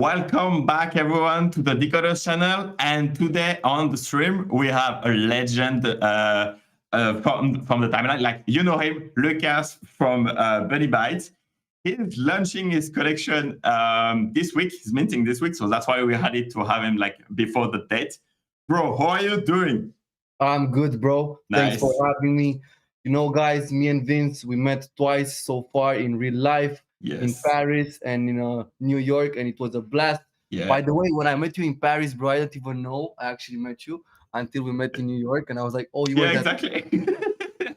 welcome back everyone to the Decod3rs channel. And today on the stream, we have a legend from the timeline. Like, you know him, Lucas from Bunny Bytes. He's launching his collection this week. He's minting this week. So that's why we had it to have him like before the date. Bro, how are you doing? I'm good, bro. Nice. Thanks for having me. You know, guys, me and Vince, we met twice so far in real life. Yes. In Paris and in New York, and it was a blast. Yeah. By the way, when I met you in Paris, bro, I don't even know I actually met you until we met in New York, and I was like, oh, you were exactly.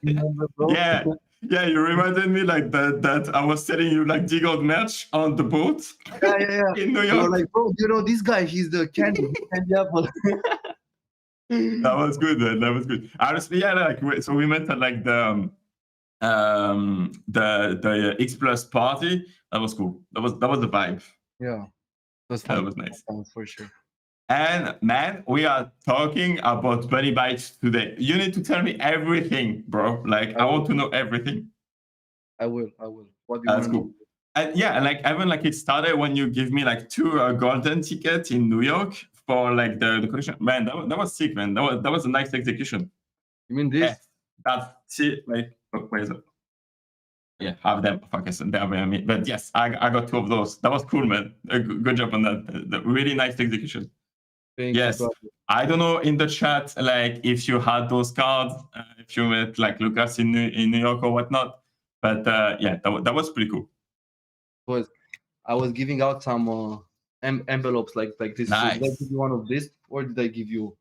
Remember, bro? Yeah, you reminded me like that I was selling you like Decod merch on the boat. Yeah. In New York. You were like, bro, you know this guy, he's the candy apple. That was good, man. That was good. Honestly, yeah, like so we met at like the X Plus party. That was cool. That was the vibe. Yeah, that's fun. That was nice. For sure. And man, we are talking about Bunny Bytes today. You need to tell me everything, bro. Like I want to know everything. I will. What do you That's cool. And yeah, like even like it started when you give me like 2 golden tickets in New York for like the collection. Man, that was sick, man. That was a nice execution. You mean this? Yeah, that's it. Like, where is it? Yeah, have them. But yes, I got 2 of those. That was cool, man. Good job on that. The really nice execution. Yes. I don't know in the chat, like if you had those cards, if you met like Lucas in New York or whatnot. But yeah, that was pretty cool. I was giving out some envelopes like this. Nice. So did I give you one of this, or did I give you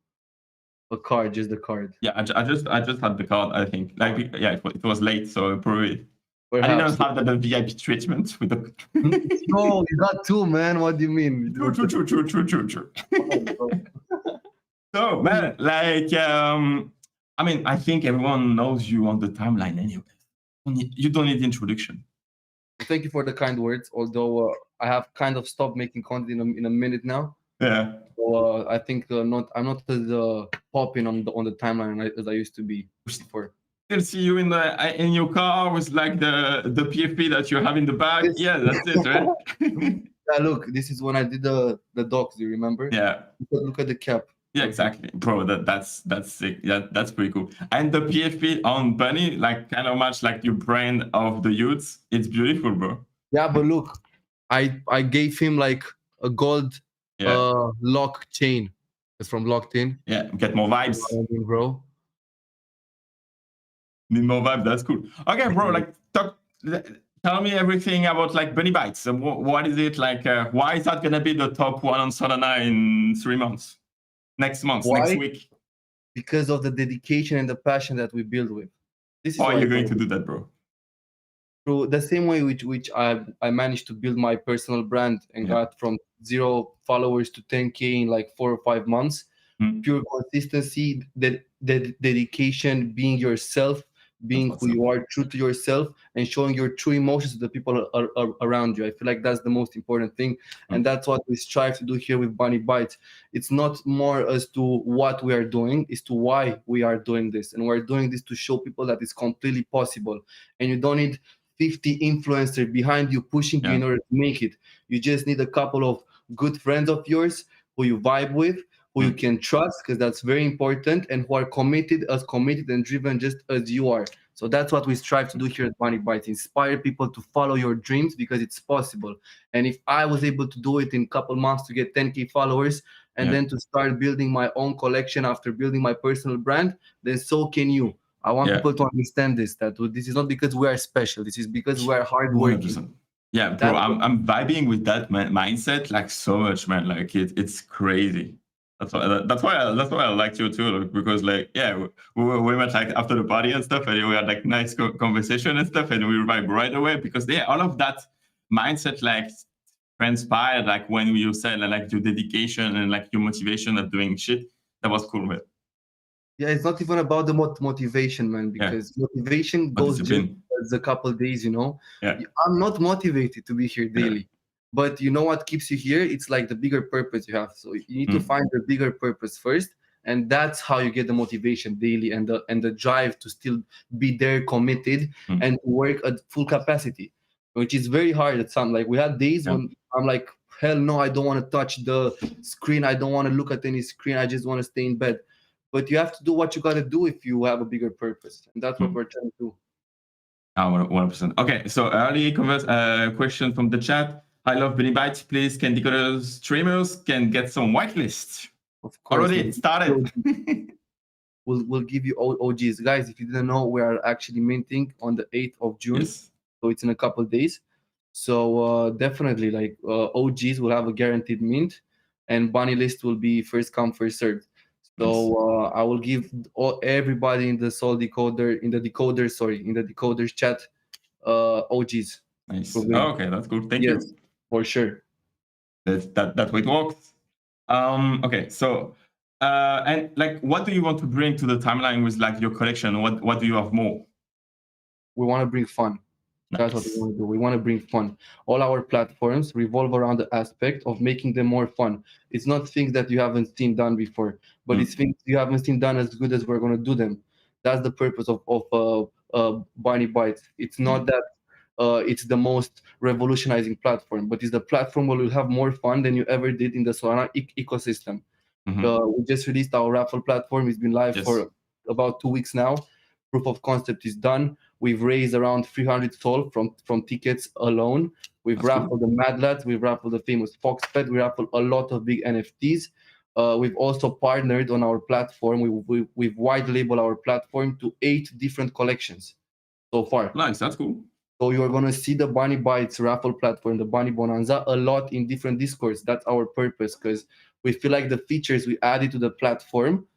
a card, just the card? Yeah, I just had the card. I think like yeah, it was late, so probably. Perhaps. I didn't have the VIP treatment with the. No, you got 2, man. What do you mean? True. So man, like I mean, I think everyone knows you on the timeline anyway. You don't need introduction. Thank you for the kind words. Although I have kind of stopped making content in a minute now. Yeah. So I think I'm not as popping on the timeline as I used to be before. Still see you in your car with like the PFP that you have in the bag. Yeah, that's it, right? Yeah, look, this is when I did the docs. Do you remember? Yeah. Look at the cap. Yeah, exactly, bro. That's sick. Yeah, that's pretty cool. And the PFP on Bunny, like kind of much like your brand of the youths. It's beautiful, bro. Yeah, but look, I gave him like a gold lock chain. It's from Locked In. Yeah, get more vibes, bro. Need more vibe. That's cool. Okay, bro. Like tell me everything about like Bunny Bytes. What is it like? Why is that gonna be the top 1 on Solana in 3 months? Next month, next week. Because of the dedication and the passion that we build with. This is how are you going to do that, bro? Through the same way which I managed to build my personal brand and got from 0 followers to 10K in like 4 or 5 months. Pure consistency, dedication, being yourself, being who you are, true to yourself, and showing your true emotions to the people around you. I feel like that's the most important thing, and that's what we strive to do here with Bunny Bytes. It's not more as to what we are doing, it's to why we are doing this, and we're doing this to show people that it's completely possible, and you don't need 50 influencers behind you pushing you in order to make it. You just need a couple of good friends of yours who you vibe with, who you can trust, because that's very important, and who are committed and driven just as you are. So that's what we strive to do here at Bunny Bytes, inspire people to follow your dreams because it's possible. And if I was able to do it in a couple months to get 10K followers and then to start building my own collection after building my personal brand, then so can you. I want people to understand this, that this is not because we are special, this is because we are hardworking. 100%. Yeah, bro, I'm vibing with that mindset like so much, man. Like it's crazy. That's why I liked you too, because like we met like after the party and stuff, and we had like nice conversation and stuff, and we vibe right away because all of that mindset like transpired like when you said like your dedication and like your motivation of doing shit. That was cool, man. Yeah, it's not even about the motivation, man, because motivation goes just a couple of days, you know. I'm not motivated to be here daily. But you know what keeps you here? It's like the bigger purpose you have. So you need to find the bigger purpose first, and that's how you get the motivation daily and the drive to still be there, committed, and work at full capacity, which is very hard at some. Like we had days when I'm like, hell no, I don't want to touch the screen. I don't want to look at any screen. I just want to stay in bed. But you have to do what you got to do if you have a bigger purpose. And that's what we're trying to do. 100%. Okay, so early question from the chat. I love Bunny Bytes. Please, can Decod3rs streamers can get some whitelists? Of course. Already started. We'll give you OGs. Guys, if you didn't know, we are actually minting on the 8th of June. Yes. So it's in a couple of days. So definitely, like OGs will have a guaranteed mint, and Bunny list will be first come, first served. So I will give everybody in the Decod3rs chat OGs. Nice. Okay, that's good. Thank you. For sure. That's way it works. Okay, so and like, what do you want to bring to the timeline with like your collection? What do you have more? We want to bring fun. That's what we want to do. We want to bring fun. All our platforms revolve around the aspect of making them more fun. It's not things that you haven't seen done before, but it's things you haven't seen done as good as we're going to do them. That's the purpose of Bunny Bytes. It's not that it's the most revolutionizing platform, but it's the platform where we'll have more fun than you ever did in the Solana ecosystem. We just released our Raffle platform. It's been live for about 2 weeks now. Proof of concept is done. We've raised around 300 SOL from tickets alone. We've raffled the Mad Lads. We've raffled the famous Fox Pet. We raffled a lot of big NFTs. We've also partnered on our platform. We've white labeled our platform to 8 different collections so far. Nice, that's cool. So you're going to see the Bunny Bytes Raffle platform, the Bunny Bonanza, a lot in different Discords. That's our purpose, because we feel like the features we added to the platform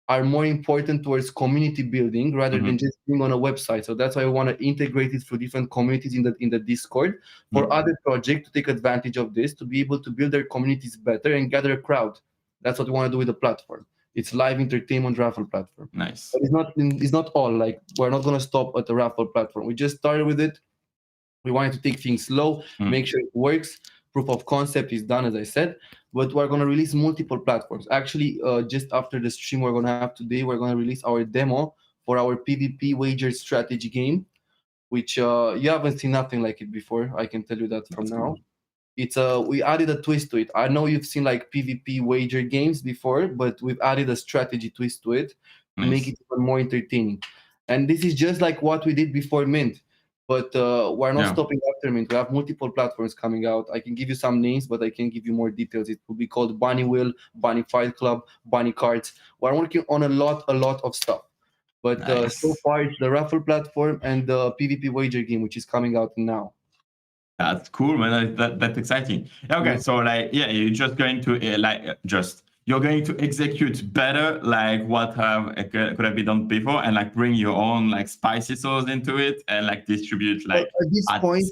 are more important towards community building rather than just being on a website. So that's why we want to integrate it through different communities in the Discord for other projects to take advantage of this, to be able to build their communities better and gather a crowd. That's what we want to do with the platform. It's live entertainment Raffle platform. Nice. But it's not all. Like, we're not going to stop at the Raffle platform. We just started with it. We wanted to take things slow, make sure it works. Proof of concept is done, as I said, but we're going to release multiple platforms. Actually, just after the stream we're going to have today, we're going to release our demo for our PvP wager strategy game, which you haven't seen nothing like it before. I can tell you that from now. It's we added a twist to it. I know you've seen like PvP wager games before, but we've added a strategy twist to it to make it even more entertaining. And this is just like what we did before Mint. But we're not stopping after Mint. We have multiple platforms coming out. I can give you some names, but I can give you more details. It will be called Bunny Wheel, Bunny Fight Club, Bunny Cards. We're working on a lot of stuff. But so far, it's the Raffle platform and the PvP wager game, which is coming out now. That's cool, man. That's exciting. Okay, so like, you're just going to you're going to execute better, like what could have been done before, and like bring your own like spicy sauce into it, and like distribute like. At this point,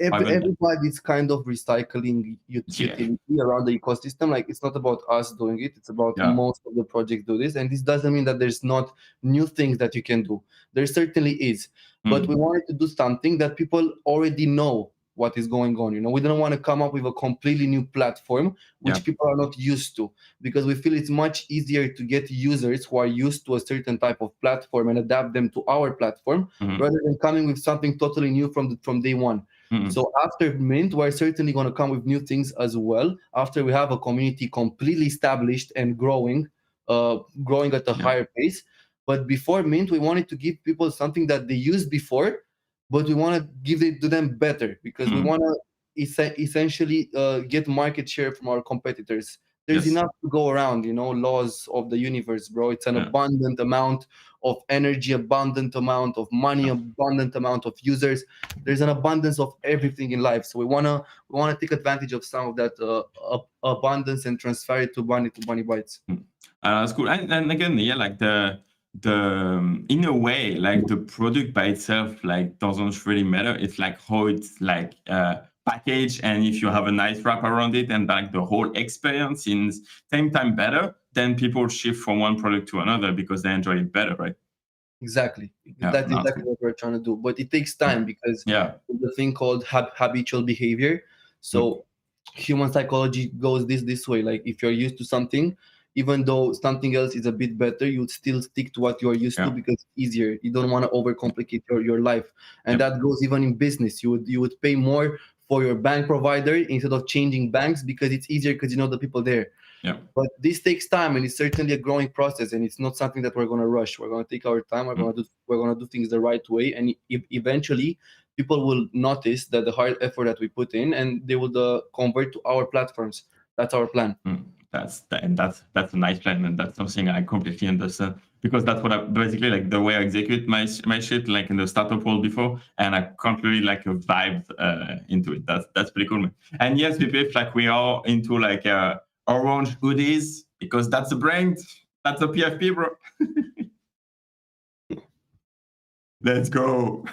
everybody's kind of recycling utility around the ecosystem. Like, it's not about us doing it; it's about most of the projects do this. And this doesn't mean that there's not new things that you can do. There certainly is, but we wanted to do something that people already know what is going on. We don't want to come up with a completely new platform which people are not used to, because we feel it's much easier to get users who are used to a certain type of platform and adapt them to our platform rather than coming with something totally new from day one. So after Mint, we're certainly going to come with new things as well, after we have a community completely established and growing at a higher pace. But before Mint, we wanted to give people something that they used before, but we want to give it to them better, because we want to essentially get market share from our competitors. There's enough to go around, laws of the universe, bro. It's an abundant amount of energy, abundant amount of money, abundant amount of users. There's an abundance of everything in life. So we wanna take advantage of some of that abundance and transfer it to Bunny Bytes. That's cool. And again, like the in a way, like the product by itself like doesn't really matter. It's like how it's like packaged, and if you have a nice wrap around it and like the whole experience in same time better, then people shift from one product to another because they enjoy it better, right? Exactly. That's exactly what we're trying to do. But it takes time, because there's a thing called habitual behavior. So human psychology goes this way. Like, if you're used to something, even though something else is a bit better, you would still stick to what you're used to because it's easier. You don't want to overcomplicate your life. And that goes even in business. You would pay more for your bank provider instead of changing banks, because it's easier because you know the people there. Yeah. But this takes time, and it's certainly a growing process, and it's not something that we're going to rush. We're going to take our time. We're going to do things the right way, and eventually people will notice that the hard effort that we put in, and they will convert to our platforms. That's our plan. That's a nice plan, and that's something I completely understand, because that's what I basically like the way I execute my shit like in the startup world before, and I completely like vibed into it. That's pretty cool, man. And yes, BPF, like we are into like orange hoodies because that's the brand, that's the PFP, bro. Let's go.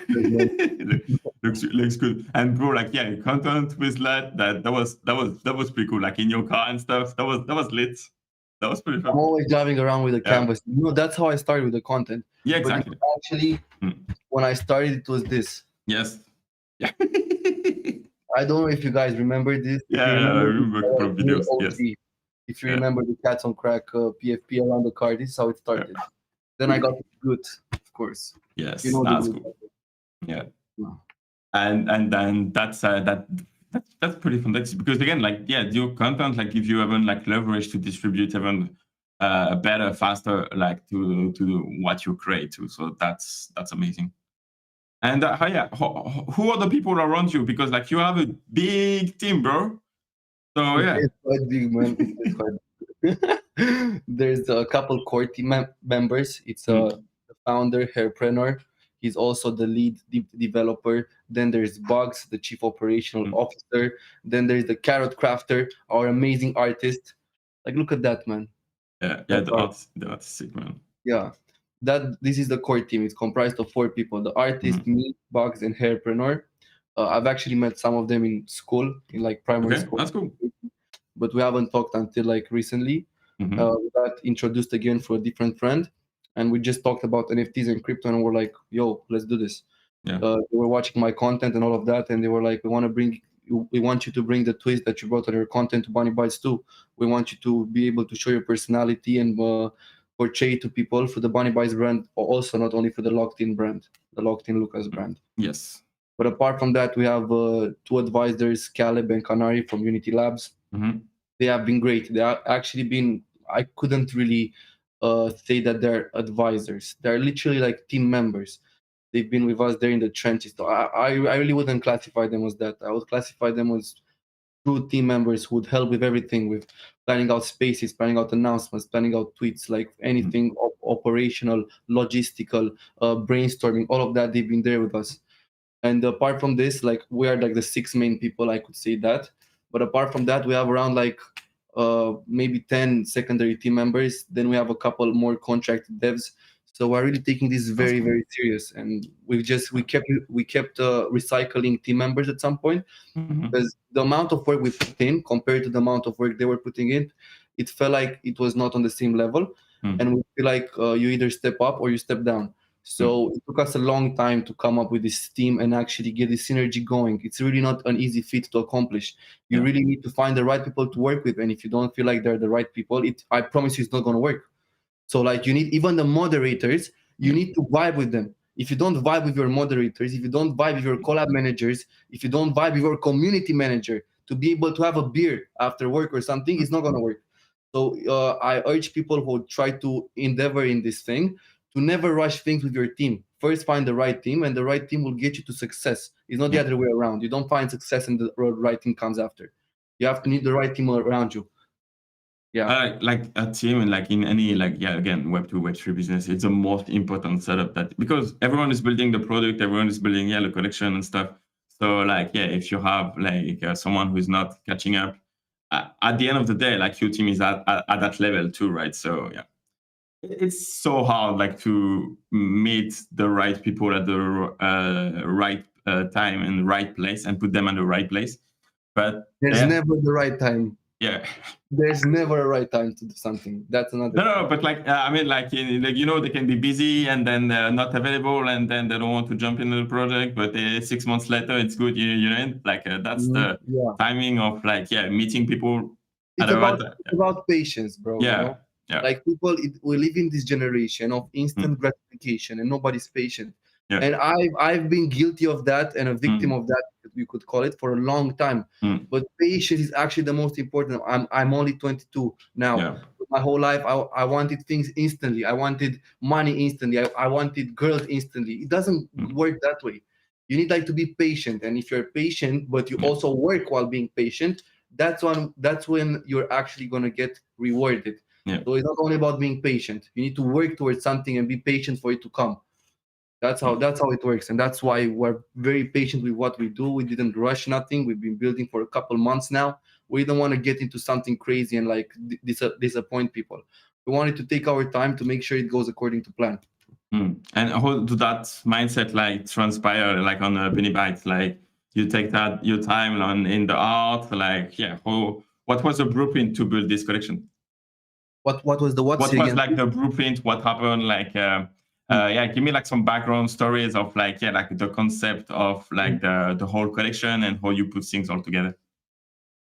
looks good. And bro, like yeah, content with that was pretty cool. Like in your car and stuff. That was lit. That was pretty fun. I'm always driving around with a canvas. You know, that's how I started with the content. Yeah, exactly. But actually, when I started, it was this. Yes. Yeah. I don't know if you guys remember this. Yeah, I remember a couple of videos. Yes. If you remember the Cats on Crack PFP around the car, this is how it started. Then I got good, of course. Yes, you know, that's cool. Yeah. And then that's pretty fantastic, because again, like yeah, your content, like if you haven't like leverage to distribute even better, faster, like to what you create too. So that's amazing. And who are the people around you? Because like you have a big team, bro. So yeah, it's quite big, man. It's quite big. There's a couple core team members. It's the founder, Hairpreneur. He's also the lead developer. Then there's Bugs, the chief operational officer. Then there's the Carrot Crafter, our amazing artist. Like, look at that, man. Yeah, the art's sick, man. Yeah, this is the core team. It's comprised of 4 people: the artist, me, Bugs, and Hairpreneur. I've actually met some of them in school, in like primary school. That's cool. But we haven't talked until like recently. We got introduced again for a different friend, and we just talked about NFTs and crypto, and we're like, "Yo, let's do this." Yeah. They were watching my content and all of that, and they were like, "We want you to bring the twist that you brought on your content to BunnyBytes too. We want you to be able to show your personality and portray to people for the BunnyBytes brand, or also not only for the Locked-In brand, the Locked-In Lucas brand." Yes. But apart from that, we have 2 advisors, Caleb and Canary from Unity Labs. They have been great. They have actually been, I couldn't really say that they're advisors. They're literally like team members. They've been with us there in the trenches. So I really wouldn't classify them as that. I would classify them as true team members who would help with everything, with planning out spaces, planning out announcements, planning out tweets, like anything operational, logistical, brainstorming, all of that. They've been there with us. And apart from this, like we are like the 6 main people, I could say that. But apart from that, we have around like maybe 10 secondary team members. Then we have a couple more contracted devs. So we're really taking this very, very serious. And we kept recycling team members at some point, because the amount of work we put in compared to the amount of work they were putting in, it felt like it was not on the same level. And we feel like you either step up or you step down. So it took us a long time to come up with this team and actually get this synergy going. It's really not an easy feat to accomplish. You really need to find the right people to work with. And if you don't feel like they're the right people, I promise you it's not going to work. So like you need, even the moderators, you need to vibe with them. If you don't vibe with your moderators, if you don't vibe with your collab managers, if you don't vibe with your community manager to be able to have a beer after work or something, it's not going to work. So I urge people who try to endeavor in this thing to never rush things with your team. First, find the right team, and the right team will get you to success. It's not the other way around. You don't find success and the right team comes after. You have to need the right team around you. Yeah. Like a team, and like in any, like, yeah, again, Web2, Web3 business, it's the most important setup, that because everyone is building the product, everyone is building, the collection and stuff. So like, yeah, if you have like someone who's not catching up, at the end of the day, like your team is at that level too, right? So yeah. It's so hard, like, to meet the right people at the right time and right place, and put them in the right place. But there's never the right time. Yeah, there's never a right time to do something. That's another. No, but like I mean, like they can be busy and then they're not available, and then they don't want to jump into the project. But 6 months later, it's good. You know, like that's the timing of like meeting people. It's about patience, bro. Yeah. You know? Yeah. Like people, we live in this generation of instant gratification, and nobody's patient. Yeah. And I've been guilty of that and a victim of that, you could call it, for a long time. But patience is actually the most important. I'm only 22 now. Yeah. My whole life, I wanted things instantly. I wanted money instantly. I wanted girls instantly. It doesn't work that way. You need like to be patient, and if you're patient, but you also work while being patient, that's when you're actually gonna get rewarded. Yeah. So it's not only about being patient. You need to work towards something and be patient for it to come. That's how it works, and that's why we're very patient with what we do. We didn't rush nothing. We've been building for a couple months now. We don't want to get into something crazy and like disappoint people. We wanted to take our time to make sure it goes according to plan. And how do that mindset like transpire like on Bunny Bytes? Like you take that your time on in the art, like what was the blueprint to build this collection? What was the what was like the blueprint? What happened? Like give me like some background stories of like like the concept of like the whole collection and how you put things all together.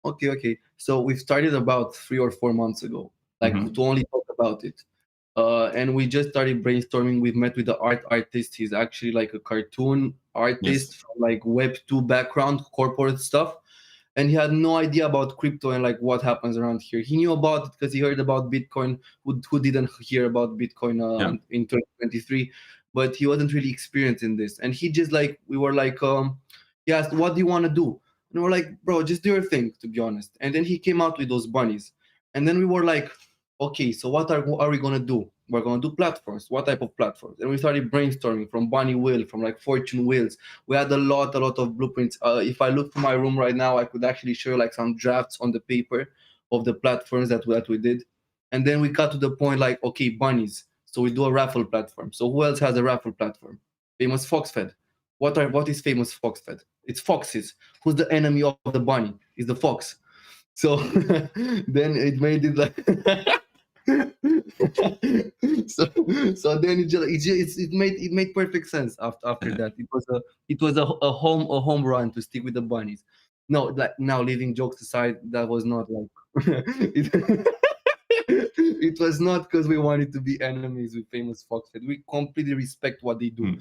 Okay. So we started about 3 or 4 months ago, like to only talk about it. And we just started brainstorming. We've met with the artist. He's actually like a cartoon artist from like Web 2 background, corporate stuff. And he had no idea about crypto and like what happens around here. He knew about it because he heard about Bitcoin. Who didn't hear about Bitcoin in 2023? But he wasn't really experienced in this. And he just like, we were like, he asked, what do you want to do? And we're like, bro, just do your thing, to be honest. And then he came out with those bunnies. And then we were like, okay, so what are we going to do? We're going to do platforms. What type of platforms? And we started brainstorming from Bunny Wheel, from like Fortune Wheels. We had a lot of blueprints. If I look to my room right now, I could actually show like some drafts on the paper of the platforms that we did. And then we got to the point like, okay, bunnies. So we do a raffle platform. So who else has a raffle platform? Famous Foxfed. What is famous Foxfed? It's foxes. Who's the enemy of the bunny? Is the fox. So then it made it like so then it made perfect sense after that. It was a home run to stick with the bunnies. No, like now leaving jokes aside, that was not like it was not because we wanted to be enemies with famous Foxhead. We completely respect what they do.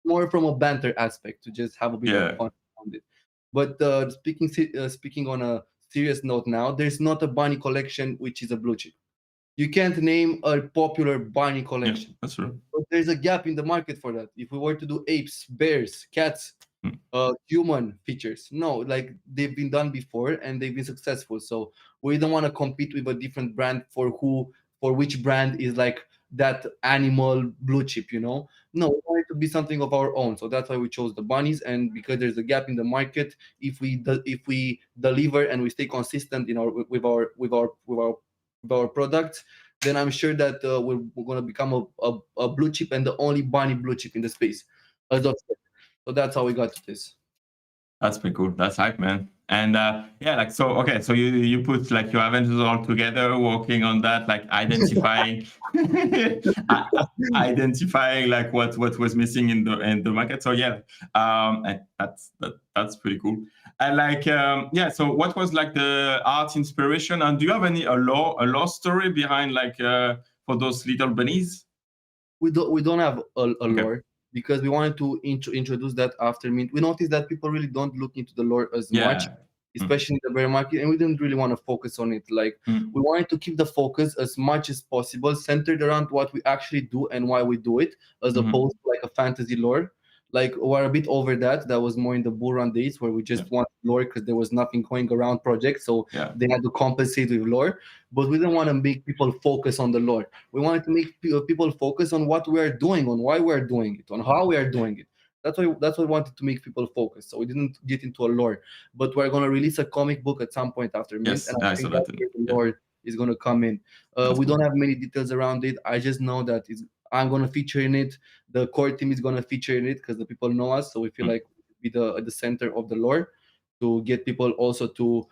More from a banter aspect to just have a bit of fun around it. But speaking on a serious note now, there's not a bunny collection which is a blue chip. You can't name a popular bunny collection. Yeah, that's true. But there's a gap in the market for that. If we were to do apes, bears, cats, human features, no, like they've been done before and they've been successful. So we don't want to compete with a different brand for which brand is like that animal blue chip, you know? No, we want it to be something of our own. So that's why we chose the bunnies. And because there's a gap in the market, if we deliver and we stay consistent in with our products, then I'm sure that we're going to become a blue chip and the only bunny blue chip in the space. So that's how we got to this. That's pretty cool. That's hype, man. And so you put like your Avengers all together, working on that, like identifying like what was missing in the market. So that's pretty cool. And like so what was like the art inspiration? And do you have a lore story behind like for those little bunnies? We don't have a lore. Because we wanted to introduce that after Mint. We noticed that people really don't look into the lore as much, especially in the bear market, and we didn't really want to focus on it. Like we wanted to keep the focus as much as possible centered around what we actually do and why we do it, as opposed to like a fantasy lore. Like we're a bit over that. That was more in the bull run days where we just wanted lore because there was nothing going around projects, so they had to compensate with lore. But we didn't want to make people focus on the lore. We wanted to make people focus on what we are doing, on why we are doing it, on how we are doing it. That's what we wanted to make people focus. So we didn't get into a lore. But we're gonna release a comic book at some point after Mint, and I think that's where the lore is gonna come in. We don't have many details around it. I just know that I'm gonna feature in it. The core team is gonna feature in it because the people know us. So we feel like we be the center of the lore to get people also to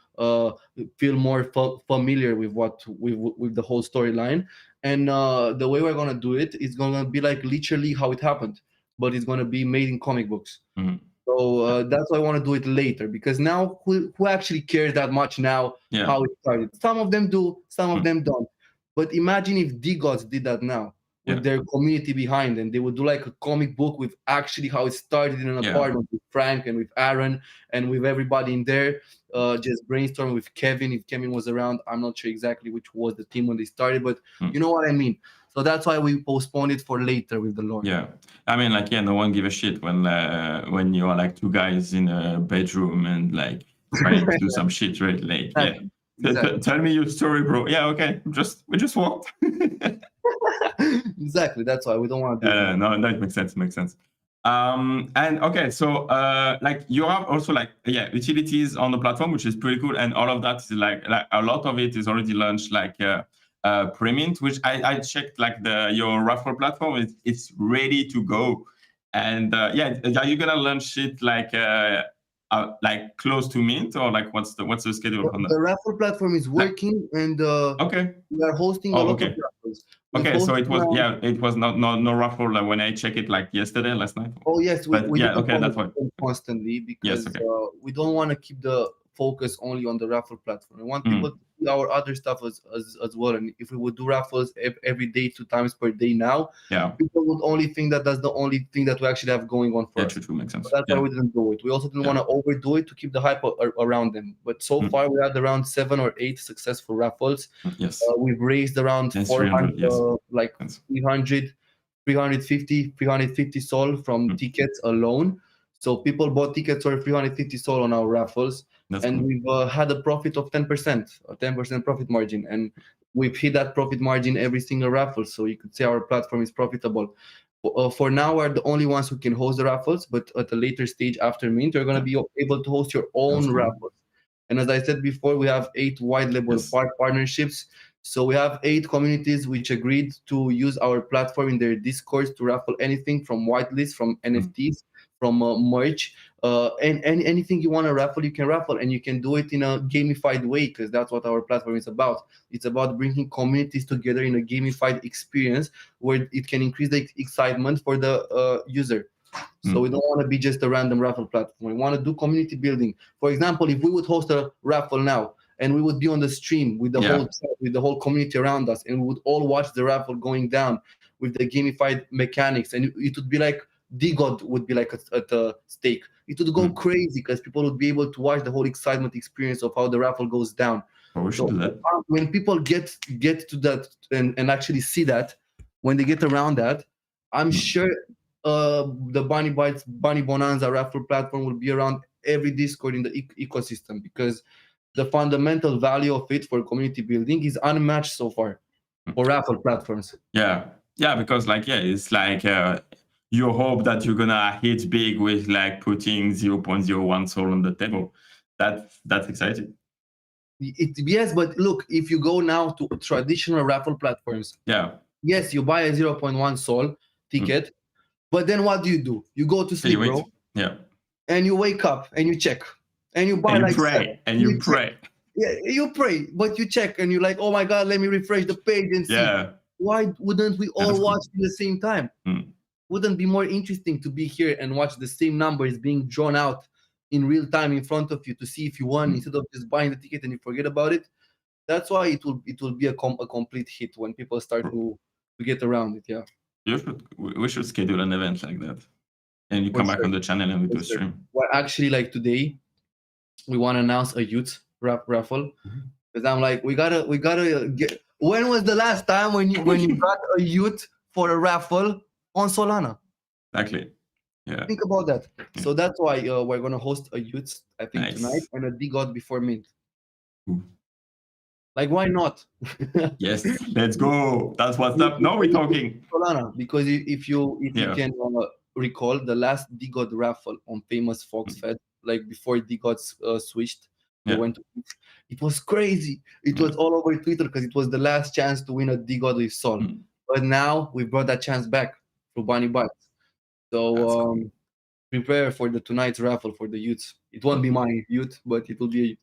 feel more familiar with with the whole storyline. And the way we're gonna do it is gonna be like literally how it happened, but it's gonna be made in comic books. So that's why I want to do it later, because now who actually cares that much now how it started? Some of them do, some of them don't. But imagine if Decod3rs did that now. with their community behind, and they would do like a comic book with actually how it started in an apartment with Frank and with Aaron and with everybody in there, just brainstorming with Kevin, if Kevin was around. I'm not sure exactly which was the team when they started, but you know what I mean. So that's why we postponed it for later with the lore. Yeah, I mean, like, no one give a shit when you are like two guys in a bedroom and like trying to do some shit, right? Like, exactly. Tell me your story, bro. Yeah, okay. We just walked. Exactly. That's why we don't want to do that. No, it makes sense. Makes sense. And okay, so like you have also like utilities on the platform, which is pretty cool, and all of that is like a lot of it is already launched, like pre-mint, which I checked, like your Raffle platform, it's ready to go, and are you gonna launch it like close to mint, or like what's the schedule on that? The Raffle platform is working, and we are hosting a lot of raffles. So it was not no Raffle when I checked it like yesterday, last night. Oh yes, we that's why constantly, because we don't want to keep the focus only on the Raffle platform. We want people to see our other stuff as well. And if we would do raffles every day, 2 times per day now, people would only think that that's the only thing that we actually have going on for us. True, makes sense. So that's why we didn't do it. We also didn't want to overdo it to keep the hype around them. But so far, we had around 7 or 8 successful raffles. Yes. We've raised around 400, like 350 sol from tickets alone. So people bought tickets for 350 sol on our raffles. And we've had a profit of 10%, a 10% profit margin. And we've hit that profit margin every single raffle. So you could say our platform is profitable. For now, we're the only ones who can host the raffles. But at a later stage after mint, you're going to be able to host your own raffles. And as I said before, we have 8 wide label partnerships. So we have 8 communities which agreed to use our platform in their Discords to raffle anything from whitelists, from NFTs, from merch, and anything you want to raffle, you can raffle, and you can do it in a gamified way, because that's what our platform is about. It's about bringing communities together in a gamified experience where it can increase the excitement for the user. So we don't want to be just a random raffle platform. We want to do community building. For example, if we would host a raffle now, and we would be on the stream with the whole community around us, and we would all watch the raffle going down with the gamified mechanics, and it would be like Decod would be like at the stake. It would go crazy because people would be able to watch the whole excitement experience of how the raffle goes down. We should do that. When people get to that and actually see that, when they get around that, I'm sure the Bunny Bytes, Bunny Bonanza raffle platform will be around every Discord in the ecosystem, because the fundamental value of it for community building is unmatched so far for raffle platforms. Yeah, because it's like you hope that you're gonna hit big with like putting 0.01 sol on the table. That's exciting. Yes, but look, if you go now to traditional raffle platforms, yes, you buy a 0.1 sol ticket, but then what do? You go to sleep, bro. Yeah. And you wake up and you check. And you buy and you pray. Yeah, you pray, but you check and you're like, oh my God, let me refresh the page and see. Why wouldn't we all watch at the same time? Wouldn't it be more interesting to be here and watch the same numbers being drawn out in real time in front of you to see if you won, instead of just buying the ticket and you forget about it? That's why it will be a complete hit when people start to get around it. Yeah. We should schedule an event like that, and you come back on the channel and we do a stream. Well, actually, like today, we want to announce a youth raffle, because I'm like, we gotta get. When was the last time when you got a youth for a raffle on Solana? Exactly. Yeah. Think about that. So that's why we're gonna host a youth, I think, tonight, and a Decod before mint. Like, why not? Yes, let's go. That's what's up. Now we're talking Solana, because if you can recall, the last Decod raffle on famous Fox Fed, like before Decod switched, they went to it. It was crazy. It was all over Twitter because it was the last chance to win a Decod with Sol. But now we brought that chance back through Bunny Bytes. So prepare for the tonight's raffle for the youths. It won't be my youth, but it will be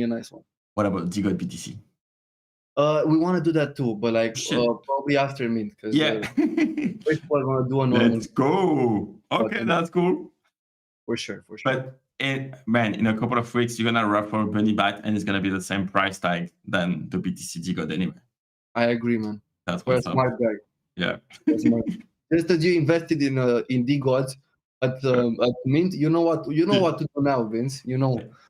a nice one. What about Decod BTC? We want to do that too, but like probably after mint. First we're gonna do a normal. Let's go. Okay, that's cool. For sure. But in a couple of weeks, you're gonna raffle BunnyBytes, and it's gonna be the same price tag than the BTC Decod anyway. I agree, man. That's what's up. Smart guy. Yeah. Just as you invested in Decod3rs at Mint, you know what to do now, Vince.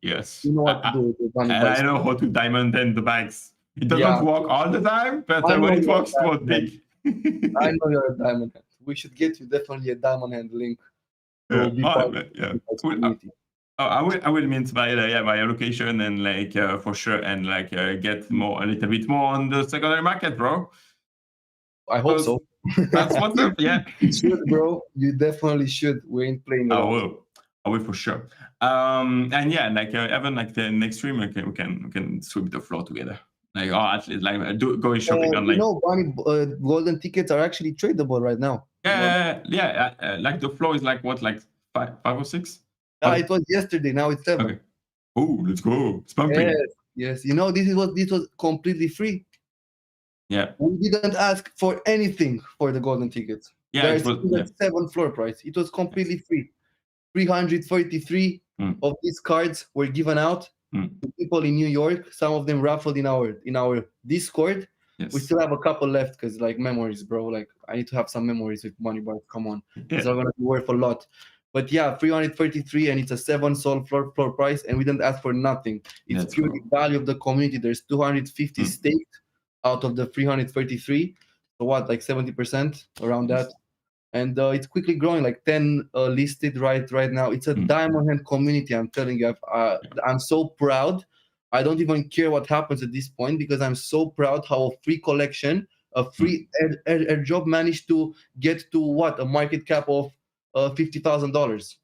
Yes. You know what to do with Bunny And I Bytes. know how to diamond end the bags. It doesn't work all the time, but I when know it you're works, it was big. I know you're a diamond hand. We should get you definitely a diamond hand link to be part of the community. I will mint my my allocation and like for sure, and like get a little bit more on the secondary market, bro. I hope so. That's what's up. Yeah, you should, bro. You definitely should. We ain't playing around. I will for sure. And yeah, like even like the next stream, we can sweep the floor together. Like at least like going shopping on like. Bunny golden tickets are actually tradable right now. Yeah. Like the floor is like what, like five or six? It was yesterday. Now it's 7. Okay. Oh, let's go. It's pumping. Yes. This was completely free. Yeah. We didn't ask for anything for the golden tickets. Yeah, it was 7 floor price. It was completely free. 343 of these cards were given out to people in New York. Some of them raffled in our Discord. Yes. We still have a couple left because like memories, bro. Like I need to have some memories with BunnyBytes. Come on, it's not gonna be worth a lot. But yeah, 333, and it's a 7 sol floor price, and we didn't ask for nothing. It's purely value of the community. There's 250 staked out of the 333. So what, like 70% around that? And it's quickly growing, like 10 listed right now. It's a diamond hand community. I'm telling you, I'm so proud. I don't even care what happens at this point because I'm so proud how a free collection, a free airdrop managed to get to what, a market cap of $50,000.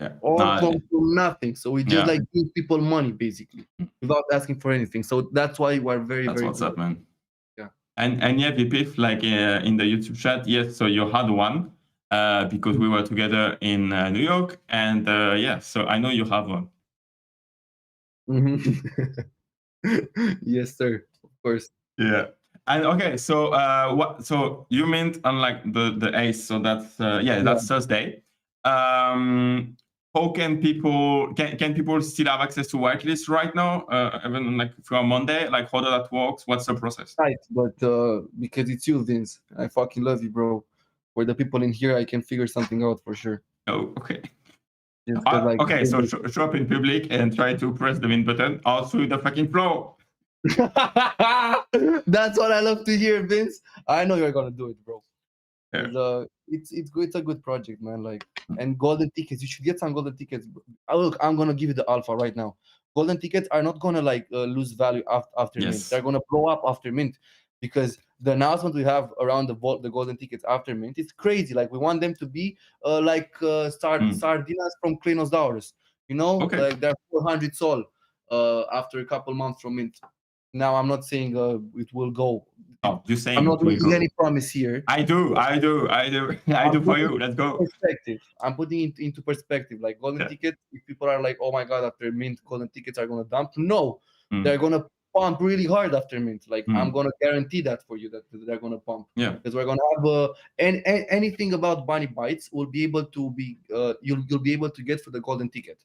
Yeah. All comes from nothing. So we just like give people money basically without asking for anything. So that's why we're very. That's very what's good. up, man. Yeah. And yeah, VP, like in the YouTube chat, yes. So you had one because we were together in New York, and yeah. So I know you have one. Yes, sir. Of course. Yeah. And okay, so what? So you meant on like the ace. So that's that's Thursday. How can people still have access to whitelist right now? Even like from Monday, like how does that work? What's the process? Right, but because it's you, Vince, I fucking love you, bro. For the people in here, I can figure something out for sure. Oh, okay. Like, okay, so show up in public and try to press the win button all through the fucking floor. That's what I love to hear, Vince. I know you're gonna do it, bro. Yeah. It's a good project, man. Like, and golden tickets, you should get some golden tickets. Look, I'm gonna give you the alpha right now. Golden tickets are not gonna like lose value after mint. They're gonna blow up after mint because the announcement we have around the golden tickets after mint is crazy. Like we want them to be like sardinas from Kleinosaurus. Like they're 400 sol after a couple months from mint. Now I'm not saying it will go. Oh, you're saying I'm not making any promise here. I do for you. Let's go. Perspective. I'm putting it into perspective. Like golden tickets, if people are like, oh my god, after mint, golden tickets are gonna dump. No, they're gonna pump really hard after mint. Like I'm gonna guarantee that for you that they're gonna pump. Yeah. Because we're gonna have anything about BunnyBytes will be able to be you'll be able to get for the golden ticket.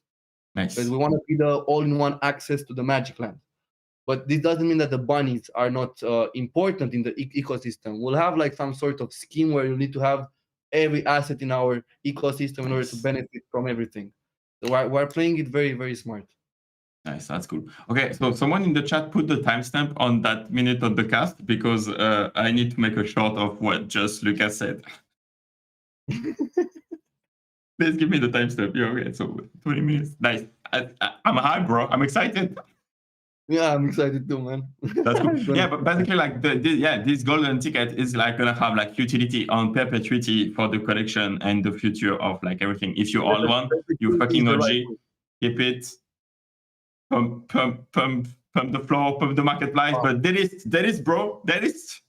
Nice. Because we want to be the all-in-one access to the Magic Land. But this doesn't mean that the bunnies are not important in the ecosystem. We'll have like some sort of scheme where you need to have every asset in our ecosystem in order to benefit from everything. So we're playing it very, very smart. Nice, that's cool. Okay, so someone in the chat put the timestamp on that minute of the cast because I need to make a short of what just Lucas said. Please give me the timestamp. Yeah, okay, so 20 minutes. Nice. I'm hyped, bro. I'm excited. Yeah, I'm excited too, man. That's cool. Yeah, but basically, like this golden ticket is like gonna have like utility on perpetuity for the collection and the future of like everything. If you all want, you fucking OG, keep it, pump the floor, pump the marketplace. Wow. But there is, bro. There is.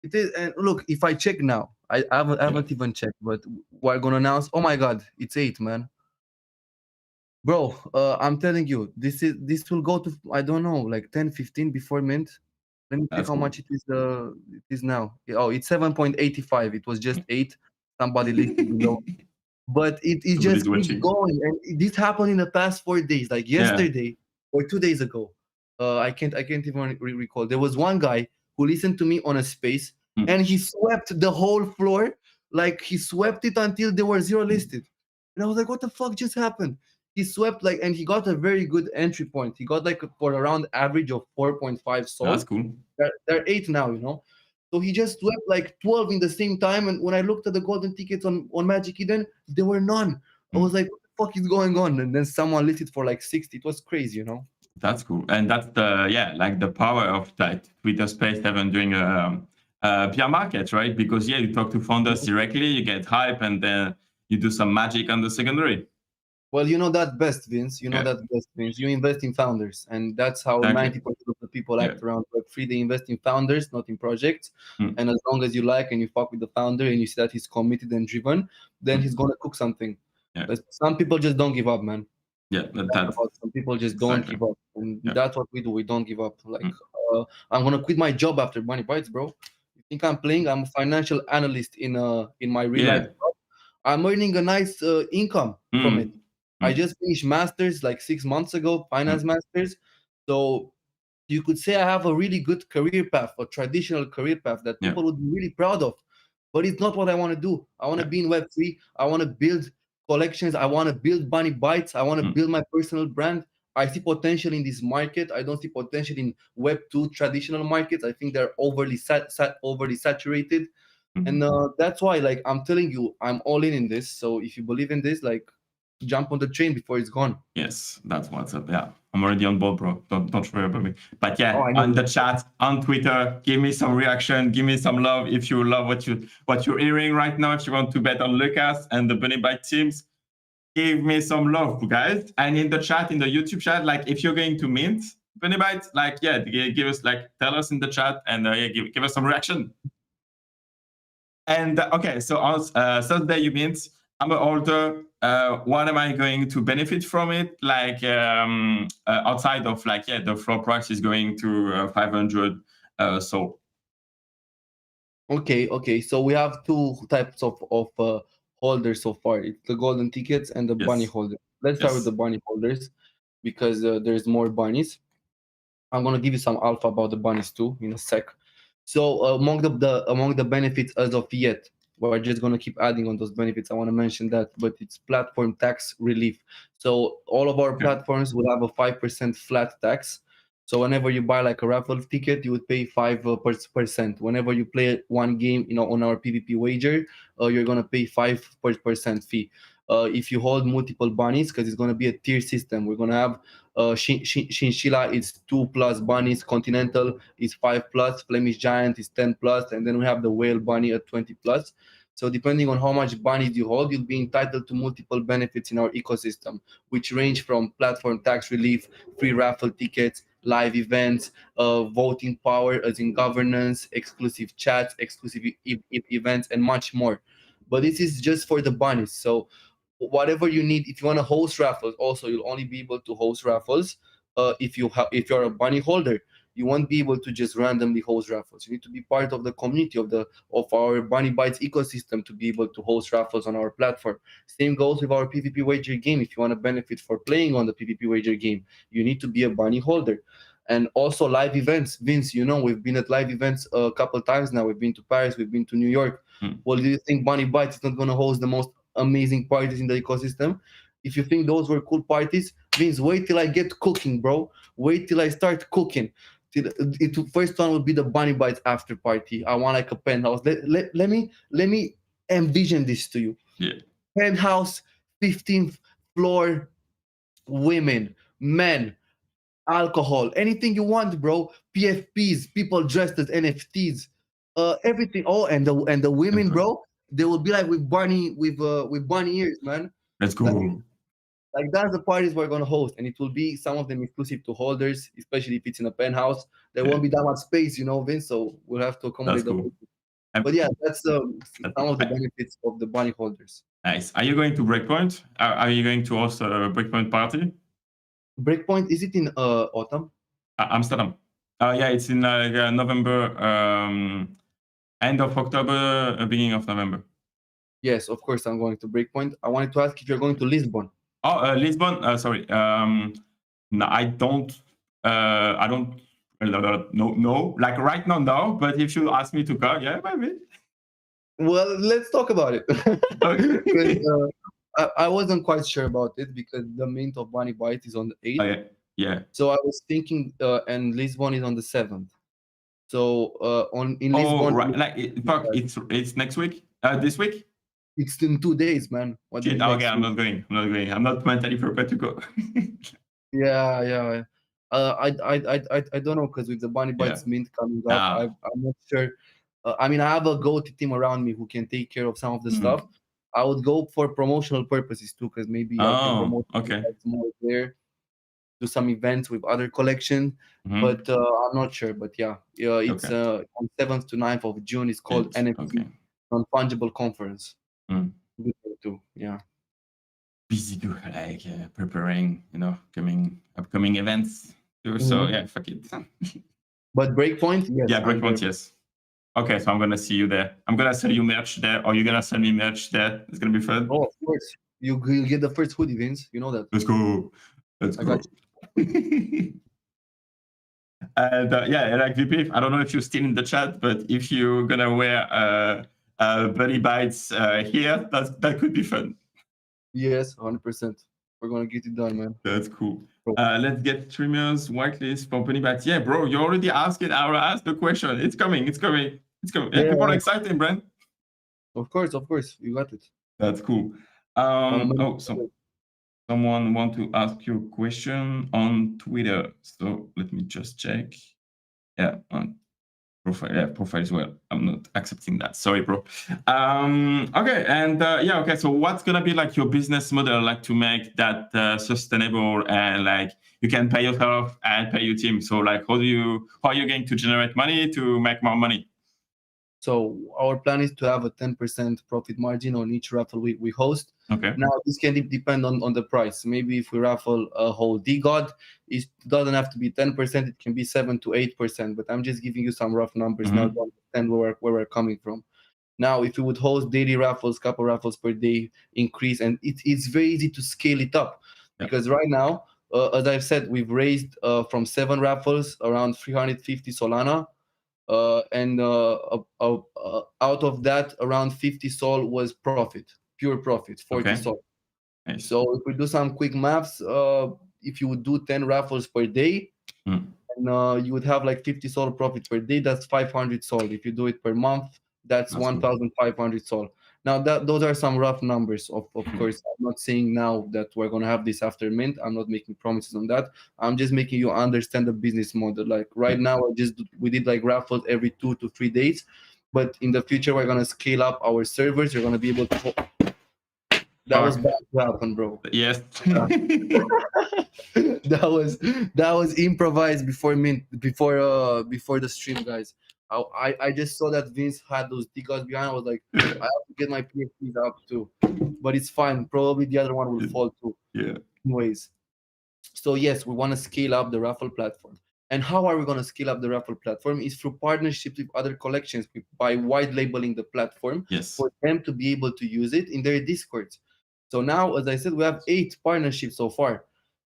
It is, and look, if I check now, I haven't even checked, but we're gonna announce. Oh my god, it's 8, man. Bro, I'm telling you, this will go to, I don't know, like 10, 15 before mint. Let me check how much it is now. Oh, it's 7.85. It was just 8. Somebody listed below. But it just keeps going. And this happened in the past 4 days, like yesterday or 2 days ago. I can't even recall. There was one guy who listened to me on a space and he swept the whole floor. Like he swept it until there were 0 listed. And I was like, what the fuck just happened? He swept like, and he got a very good entry point. He got like for around average of 4.5 sold. That's cool. They're 8 now, you know. So he just swept like 12 in the same time. And when I looked at the golden tickets on Magic Eden, there were none. I was like, what the fuck is going on? And then someone listed for like 60. It was crazy, you know. That's cool. And that's like the power of that Twitter space even doing a PR market, right? Because you talk to founders directly, you get hype, and then you do some magic on the secondary. Well, you know that best, Vince. You know that best, Vince. You invest in founders, and that's how 90% of the people act around Web3. They invest in founders, not in projects. And as long as you like and you fuck with the founder and you see that he's committed and driven, then he's gonna cook something. But some people just don't give up, man. Some people just don't give up, and that's what we do. We don't give up. Like, I'm gonna quit my job after BunnyBytes, bro. You think I'm playing? I'm a financial analyst in my real life job. I'm earning a nice income from it. I just finished masters like 6 months ago, finance masters. So you could say I have a really good career path, a traditional career path that people would be really proud of. But it's not what I want to do. I want to be in Web3. I want to build collections. I want to build Bunny Bytes. I want to build my personal brand. I see potential in this market. I don't see potential in Web2 traditional markets. I think they're overly saturated. And that's why, like, I'm telling you, I'm all in this. So if you believe in this, like, jump on the train before it's gone. Yes, that's what's up. Yeah, I'm already on board, bro. Don't worry about me. But on the chat, on Twitter, give me some reaction, give me some love if you love what you're hearing right now. If you want to bet on Lucas and the BunnyBytes teams, give me some love, guys. And in the chat, in the YouTube chat, like if you're going to mint BunnyBytes, like give us tell us in the chat and give us some reaction. And okay, so on Thursday you mint. I'm an holder. What am I going to benefit from it? Like outside of the floor price is going to 500. So. Okay. So we have 2 types of holders so far. It's the golden tickets and the bunny holders. Let's start with the bunny holders because there's more bunnies. I'm gonna give you some alpha about the bunnies too in a sec. So among the benefits as of yet, we're just going to keep adding on those benefits. I want to mention that, but it's platform tax relief. So all of our platforms will have a 5% flat tax. So whenever you buy like a raffle ticket, you would pay 5%. Whenever you play one game, on our PvP wager, you're going to pay 5% fee. If you hold multiple bunnies, because it's going to be a tier system, we're going to have Chinchilla is 2+ bunnies, Continental is 5+, Flemish Giant is 10+, and then we have the Whale Bunny at 20+. So depending on how much bunnies you hold, you'll be entitled to multiple benefits in our ecosystem, which range from platform tax relief, free raffle tickets, live events, voting power as in governance, exclusive chats, exclusive events, and much more. But this is just for the bunnies. So whatever you need, if you want to host raffles, also you'll only be able to host raffles if you're a bunny holder. You won't be able to just randomly host raffles. You need to be part of the community of our BunnyBytes ecosystem to be able to host raffles on our platform. Same goes with our PvP wager game. If you want to benefit for playing on the PvP wager game, you need to be a bunny holder. And also live events. Vince, we've been at live events a couple times now. We've been to Paris, we've been to New York. Well, do you think BunnyBytes is not going to host the most amazing parties in the ecosystem? If you think those were cool parties, Vince, wait till I get cooking, bro. Wait till I start cooking. First one will be the BunnyBytes after party. I want like a penthouse. Let me envision this to you. Penthouse, 15th floor, women, men, alcohol, anything you want, bro. PFPs, people dressed as NFTs, everything. Oh, and the women, bro, they will be like with bunny ears, man. Let's go. Like that's the parties we're gonna host, and it will be some of them exclusive to holders, especially if it's in a penthouse. There won't be that much space, Vince. So we'll have to accommodate them. But yeah, that's some of the benefits of the bunny holders. Nice. Are you going to Breakpoint? Are you going to host a Breakpoint party? Breakpoint, is it in autumn? Amsterdam. Yeah, it's in November, end of October, beginning of November. Yes, of course I'm going to Breakpoint. I wanted to ask if you're going to Lisbon. Oh, Lisbon. Sorry. No, I don't No. Like right now, no. But if you ask me to go, yeah, maybe. Well, let's talk about it. Okay. 'Cause, I wasn't quite sure about it because the mint of Bunny Bytes is on the 8th. Oh, yeah. Yeah. So I was thinking, and Lisbon is on the 7th. So in Lisbon, right. Like, fuck, it's next week? This week? it's in 2 days, man. What do you Shit, mean okay, next I'm week? not going. I'm not going. I'm not mentally prepared to go. Yeah. I don't know, because with the Bunny Yeah. Bytes mint coming up, Ah. I'm not sure. I mean, I have a go-to team around me who can take care of some of the stuff. I would go for promotional purposes too, because maybe I can promote okay. more there, do some events with other collections. But I'm not sure. But yeah, it's on 7th to 9th of June. It's called NFC, Non-Fungible Conference. Good thing too. Yeah. Busy to like preparing, upcoming events too. So yeah, fuck it. But Breakpoint, yes. Yeah, Breakpoint, yes. Okay, so I'm gonna see you there. I'm gonna sell you merch there, or you're gonna sell me merch there. It's gonna be fun. Oh, of course. You get the first hoodie, Vince. You know that. Let's go. Let's go. Got you. And yeah, like VP, I don't know if you're still in the chat, but if you're gonna wear BunnyBytes here, that could be fun. Yes, 100%. We're gonna get it done, man. That's cool. Let's get streamers whitelist for BunnyBytes. Yeah, bro, you already asked it. I will ask the question. It's coming. Yeah, people are excited, Brent. Of course. You got it. That's cool. Someone want to ask you a question on Twitter. So let me just check. Yeah, on profile. Yeah, profile as well. I'm not accepting that. Sorry, bro. Okay, and okay. So what's gonna be like your business model, like to make that sustainable and like you can pay yourself and pay your team? So like, how are you going to generate money to make more money? So our plan is to have a 10% profit margin on each raffle we host. Okay. Now this can depend on the price. Maybe if we raffle a whole Decod, it doesn't have to be 10%. It can be 7 to 8%. But I'm just giving you some rough numbers now to understand where we're coming from. Now, if you would host daily raffles, couple raffles per day increase, and it's very easy to scale it up because right now, as I've said, we've raised from 7 raffles around 350 Solana. And out of that, around 50 sol was profit, pure profit, 40 sol. Nice. So if we do some quick maths, if you would do 10 raffles per day, and you would have like 50 sol profit per day, that's 500 sol. If you do it per month, that's 1,500 sol. Now those are some rough numbers. Of course, I'm not saying now that we're gonna have this after mint. I'm not making promises on that. I'm just making you understand the business model. Like right now, we did like raffles every 2 to 3 days, but in the future we're gonna scale up our servers. You're gonna be able to. That was bad to happen, bro. Yes. that was improvised before mint, before the stream, guys. I just saw that Vince had those decoys behind. I was like, I have to get my PFPs up too, but it's fine. Probably the other one will fall too. Yeah. Anyways, so yes, we want to scale up the Raffle platform. And how are we going to scale up the Raffle platform? Is through partnerships with other collections, by white labeling the platform for them to be able to use it in their Discords. So now, as I said, we have 8 partnerships so far.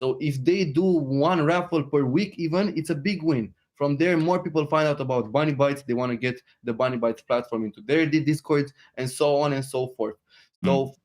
So if they do 1 raffle per week, even, it's a big win. From there, more people find out about Bunny Bytes. They want to get the Bunny Bytes platform into their Discords, and so on and so forth. So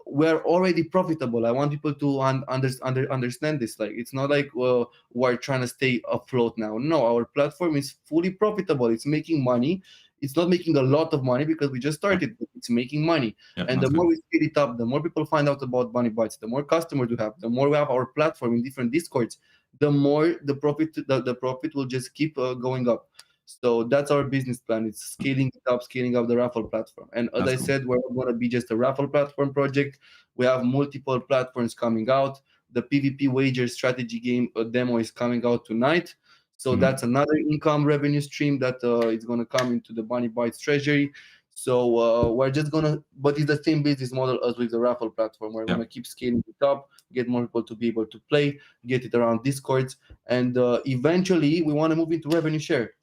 we're already profitable. I want people to understand this. Like, it's not like we're trying to stay afloat now. No, our platform is fully profitable. It's making money. It's not making a lot of money because we just started, but it's making money. And the more we speed it up, the more people find out about Bunny Bytes, the more customers we have, the more we have our platform in different Discords, the more the profit will just keep going up. So that's our business plan. It's scaling up the Raffle platform. And as I said, we're going to be just a Raffle platform project. We have multiple platforms coming out. The PvP wager strategy game demo is coming out tonight. So that's another income revenue stream that is going to come into the Bunny Bytes treasury. So we're just going to, but it's the same business model as with the Raffle platform. We're going to keep scaling it up, get more people to be able to play, get it around Discords. And eventually we want to move into revenue share.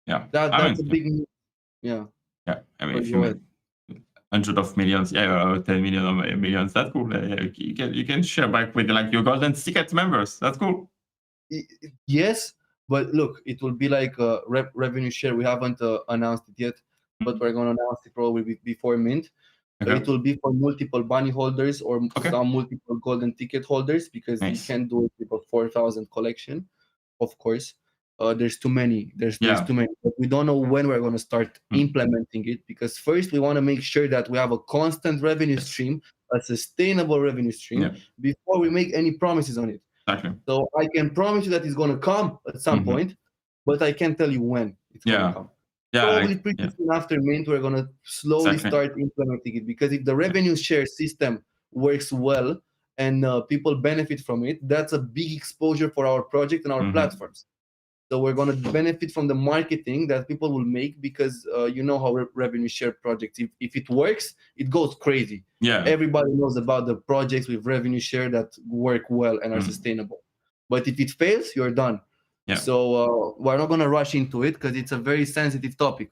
Yeah, that's a big move. Yeah. I mean, if you make hundreds of millions, 10 million or millions, that's cool. You can share back with like your golden ticket members. That's cool. Yes, But look, it will be like a revenue share. We haven't announced it yet, but we're going to announce it probably before Mint. Okay. It will be for multiple bunny holders or some multiple golden ticket holders, because you can't do it with a 4,000 collection, of course. There's too many. There's too many. But we don't know when we're going to start implementing it, because first we want to make sure that we have a constant revenue stream, a sustainable revenue stream, before we make any promises on it. Exactly. So I can promise you that it's going to come at some point, but I can't tell you when it's going to come. Probably pretty soon after Mint, we're going to slowly start implementing it, because if the revenue share system works well and people benefit from it, that's a big exposure for our project and our platforms. So we're going to benefit from the marketing that people will make, because you know how revenue share projects, if it works, it goes crazy. Everybody knows about the projects with revenue share that work well and are sustainable. But if it fails, you're done. So we're not going to rush into it, because it's a very sensitive topic.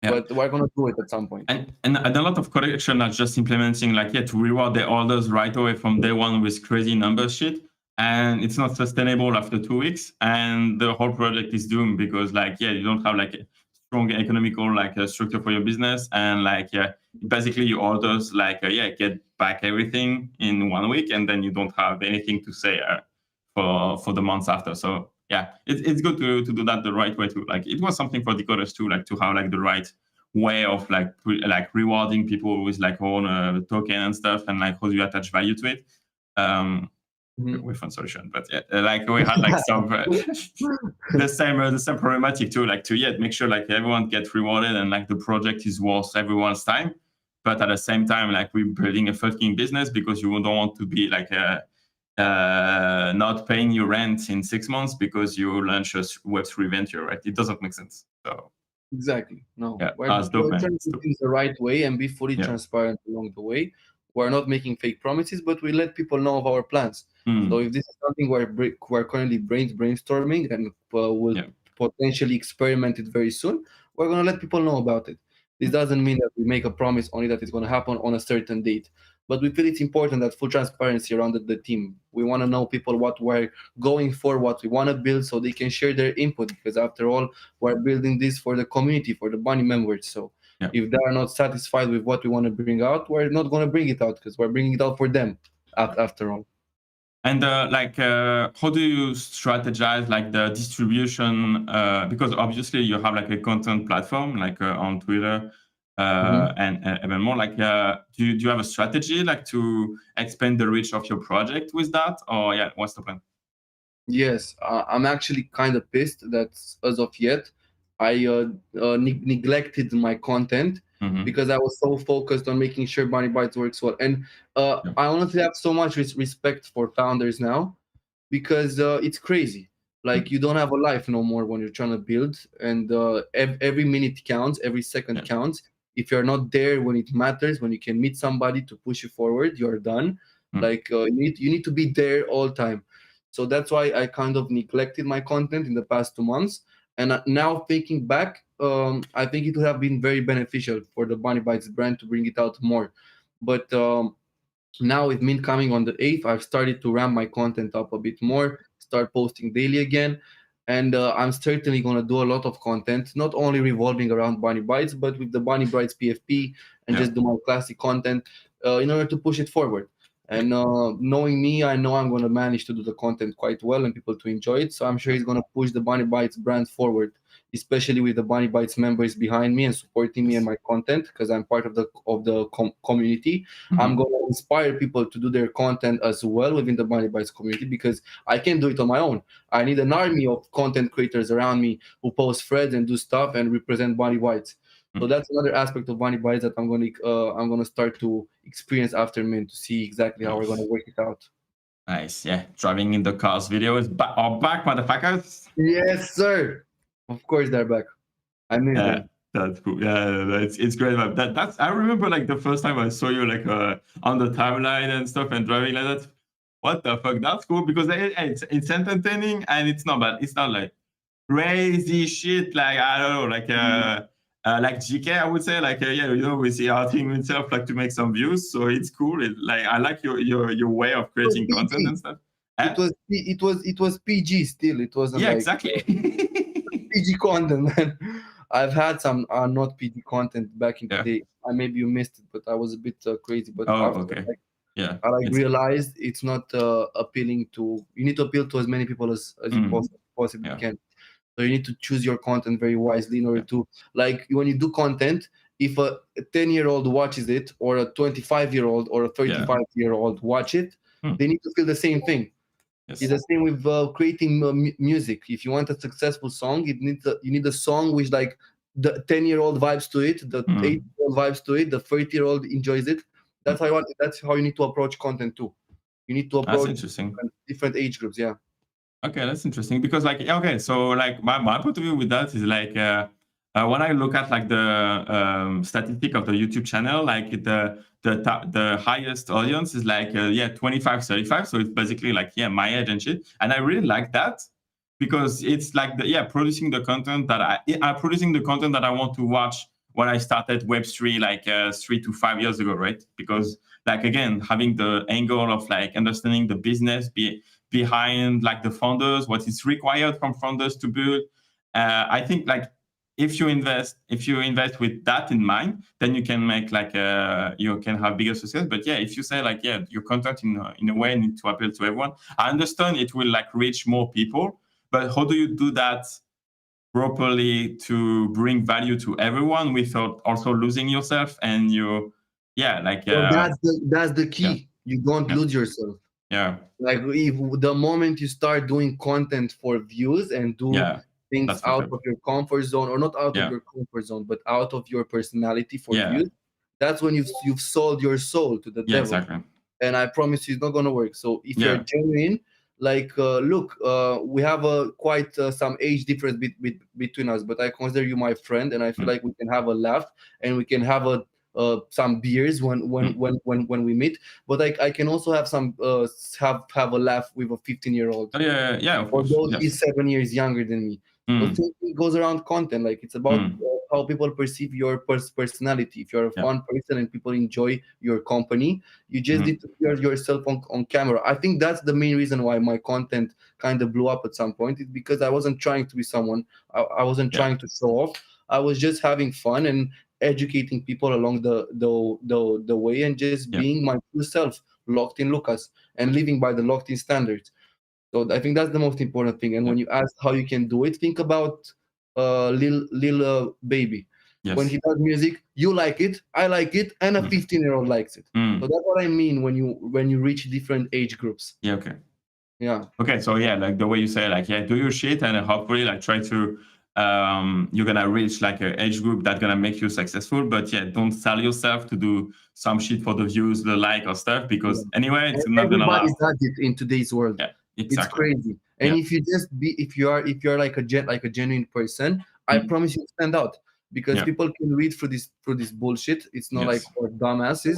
But we're going to do it at some point. And a lot of collection are just implementing to reward the orders right away from day one with crazy number shit. And it's not sustainable after 2 weeks, and the whole project is doomed, because you don't have a strong economical structure for your business, and basically your orders get back everything in 1 week, and then you don't have anything to say for the months after. So it's good to do that the right way too. It was something for Decod3rs too, to have the right way of rewarding people with own token and stuff, and how do you attach value to it. With fun solution, but we had some the same problematic too, to make sure everyone gets rewarded and the project is worth everyone's time, but at the same time we're building a fucking business, because you don't want to be not paying your rent in 6 months because you launch a Web3 venture, right? It doesn't make sense. So exactly, no, we're trying to do things the right way and be fully transparent along the way. We're not making fake promises, but we let people know of our plans. So if this is something we're currently brainstorming and will potentially experiment it very soon, we're going to let people know about it. This doesn't mean that we make a promise only that it's going to happen on a certain date. But we feel it's important that full transparency around the team. We want to know people what we're going for, what we want to build, so they can share their input, because after all, we're building this for the community, for the Bunny members. So if they are not satisfied with what we want to bring out, we're not going to bring it out, because we're bringing it out for them after all. And how do you strategize the distribution? Because obviously you have a content platform on Twitter and even more. Do you have a strategy to expand the reach of your project with that, or what's the plan? Yes, I'm actually kind of pissed that as of yet I neglected my content, because I was so focused on making sure BunnyBytes works well. And I honestly have so much respect for founders now, because it's crazy. You don't have a life no more when you're trying to build, and every minute counts, every second counts. If you're not there when it matters, when you can meet somebody to push you forward, you're done. You need to be there all the time. So that's why I kind of neglected my content in the past 2 months. And now thinking back, I think it would have been very beneficial for the BunnyBytes brand to bring it out more. But now with Mint coming on the 8th, I've started to ramp my content up a bit more, start posting daily again. And I'm certainly going to do a lot of content, not only revolving around BunnyBytes, but with the BunnyBytes PFP, and just do my classic content in order to push it forward. And knowing me, I know I'm going to manage to do the content quite well and people to enjoy it. So I'm sure he's going to push the BunnyBytes brand forward, especially with the BunnyBytes members behind me and supporting me and my content, because I'm part of the community. I'm going to inspire people to do their content as well within the BunnyBytes community, because I can't do it on my own. I need an army of content creators around me who post threads and do stuff and represent BunnyBytes. So that's another aspect of BunnyBytes that I'm going to start to experience after Mint, to see exactly how we're going to work it out. Nice, driving in the cars video is back, motherfuckers. Yes, sir. Of course they're back. I miss them. That's cool. It's great. That's I remember the first time I saw you on the timeline and stuff and driving like that. What the fuck? That's cool, because it's entertaining and it's not bad. It's not crazy shit. I don't know, GK, I would say, we see outing himself to make some views, so it's cool. I like your way of creating content and stuff. it was PG still. It wasn't Yeah, like exactly. PG content, man. I've had some not PG content back in the Yeah. day. Maybe you missed it, but I was a bit crazy. But Oh, after okay. Yeah. I realized it's not appealing to. You need to appeal to as many people as you possibly can. So you need to choose your content very wisely in order to, like, when you do content, if a 10-year-old watches it, or a 25-year-old or a 35-year-old watch it, they need to feel the same thing. Yes. It's the same with creating music. If you want a successful song, you need a song which, like, the 10-year-old vibes to it, the 8-year-old vibes to it, the 30-year-old enjoys it. That's how you need to approach content too. You need to approach different age groups. Yeah. Okay, that's interesting because, like, okay, so like my point of view with that is like when I look at like the statistic of the YouTube channel, like the highest audience is like 25, 35, so it's basically like my age and shit, and I really like that because it's like producing the content that I want to watch when I started Web3 like 3 to 5 years ago, right? Because, like, again, having the angle of like understanding the business behind like the founders, what is required from founders to build. I think like if you invest with that in mind, then you can make like you can have bigger success. But if you say like your content in a way need to appeal to everyone, I understand it will like reach more people, but how do you do that properly to bring value to everyone without also losing yourself and you that's the key. You don't lose yourself. Yeah. Like, if the moment you start doing content for views and do things out of your comfort zone, or not out of your comfort zone, but out of your personality for views, that's when you've sold your soul to the devil. Exactly. And I promise you, it's not gonna work. So if you're genuine, like, look, we have quite some age difference between us, but I consider you my friend, and I feel like we can have a laugh and we can have some beers when we meet. But I can also have some have a laugh with a 15-year-old. Of course. Although he's 7 years younger than me. So it goes around content. Like, it's about how people perceive your personality. If you're a fun person and people enjoy your company, you just need to hear yourself on camera. I think that's the main reason why my content kind of blew up at some point. It's because I wasn't trying to be someone. I wasn't trying to show off. I was just having fun and educating people along the way, and just being my true self, locked in Lucas, and living by the locked in standards. So I think that's the most important thing. And when you ask how you can do it, think about Lil Baby. Yes. When he does music, you like it, I like it, and a 15-year-old likes it. So that's what I mean when you reach different age groups. Okay, so like the way you say, like, do your shit, and hopefully like try to you're gonna reach like an age group that's gonna make you successful. But don't sell yourself to do some shit for the views, the like or stuff, because anyway it's not gonna last. Everybody does it in today's world. Exactly. It's crazy. And if you're like a genuine person, I promise you stand out, because people can read through this bullshit. It's not like for dumbasses.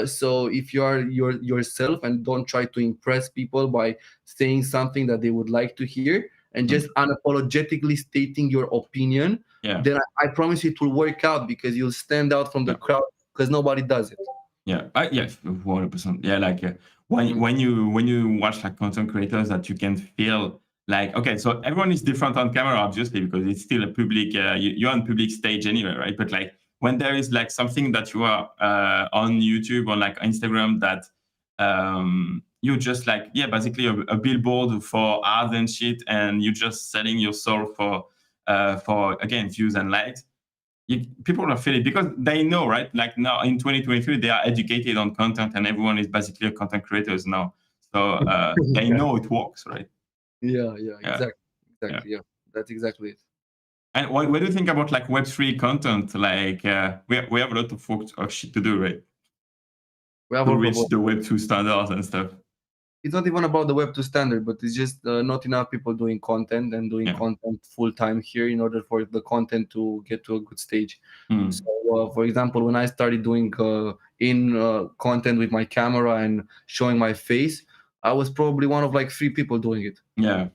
So if you are yourself and don't try to impress people by saying something that they would like to hear, and just unapologetically stating your opinion, then I promise you it will work out, because you'll stand out from the crowd, because nobody does it. 100%. Like when you watch like content creators that you can feel like, okay, so everyone is different on camera, obviously, because it's still a public, you're on public stage anyway, right? But like when there is like something that you are on YouTube or like Instagram that you're just like, basically a billboard for ads and shit, and you're just selling your soul for again, views and likes. People are feeling, because they know, right? Like now in 2023, they are educated on content, and everyone is basically a content creators now. So they know it works, right? Exactly. That's exactly it. And what do you think about like Web3 content? Like we have a lot of shit to do, right? To reach the Web2 standards and stuff. It's not even about the Web2 standard, but it's just not enough people doing content and doing content full time here in order for the content to get to a good stage. So, for example, when I started doing content with my camera and showing my face, I was probably one of like 3 people doing it. I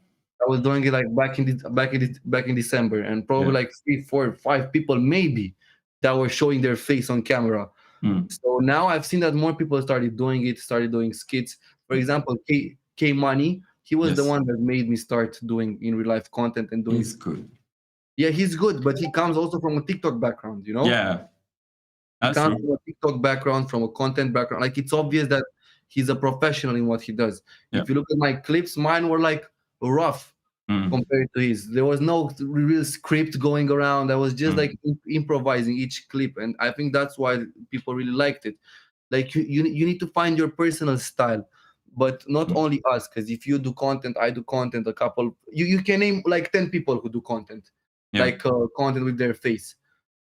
was doing it like back in December, and probably like 3, 4, 5 people maybe that were showing their face on camera. So now I've seen that more people started doing skits. For example, K Money. He was the Yes. one that made me start doing in real life content and doing. He's good. Yeah, he's good, but he comes also from a TikTok background, you know? Yeah, He that's comes true. from a TikTok background, from a content background. Like, it's obvious that he's a professional in what he does. Yeah. If you look at my clips, mine were like rough Mm. compared to his. There was no real script going around. I was just Mm. like improvising each clip, and I think that's why people really liked it. Like, you need to find your personal style, but not only us, because if you do content, I do content, a couple, you can name like 10 people who do content, Yeah. like content with their face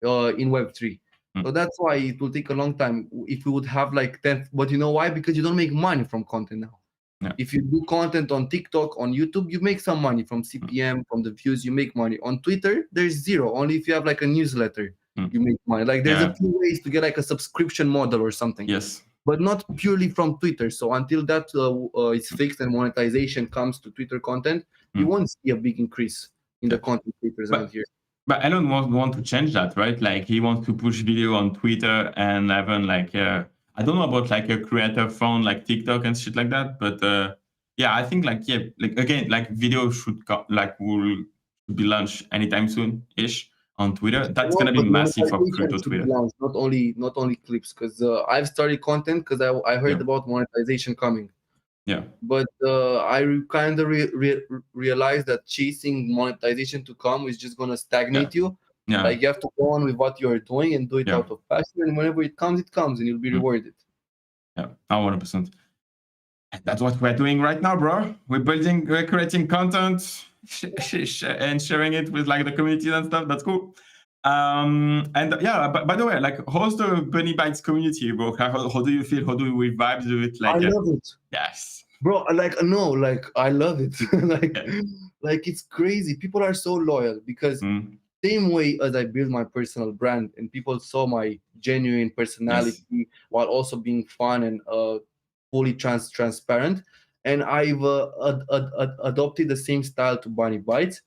in Web3. So that's why it will take a long time if we would have like 10. But you know why? Because you don't make money from content now. Yeah. If you do content on TikTok, on YouTube, you make some money from CPM, from the views, you make money. On Twitter, there's zero. Only if you have like a newsletter, you make money. Like, there's a few ways to get like a subscription model or something. Yes. But not purely from Twitter. So until that is fixed and monetization comes to Twitter content, you won't see a big increase in the content creators around here. But Elon want to change that, right? Like, he wants to push video on Twitter and even like I don't know about like a creator phone like TikTok and shit like that, but yeah, I think like again, like video should will be launched anytime soon ish on Twitter. That's gonna be massive for crypto Twitter. Not only clips, because I've started content because I heard about monetization coming. Yeah. But I kind of realized that chasing monetization to come is just gonna stagnate you. Yeah. Like, you have to go on with what you're doing and do it out of passion, and whenever it comes, and you'll be rewarded. Yeah, 100%. That's what we're doing right now, bro. We're creating content and sharing it with like the community and stuff. That's cool. And yeah, by the way, like, how's the Bunny Bytes community, bro? How do you feel? How do we vibe to it? Like, I love it. Yes, bro. Like, no, like, I love it. like it's crazy. People are so loyal because same way as I built my personal brand and people saw my genuine personality while also being fun and fully transparent, and I've adopted the same style to Bunny Bytes.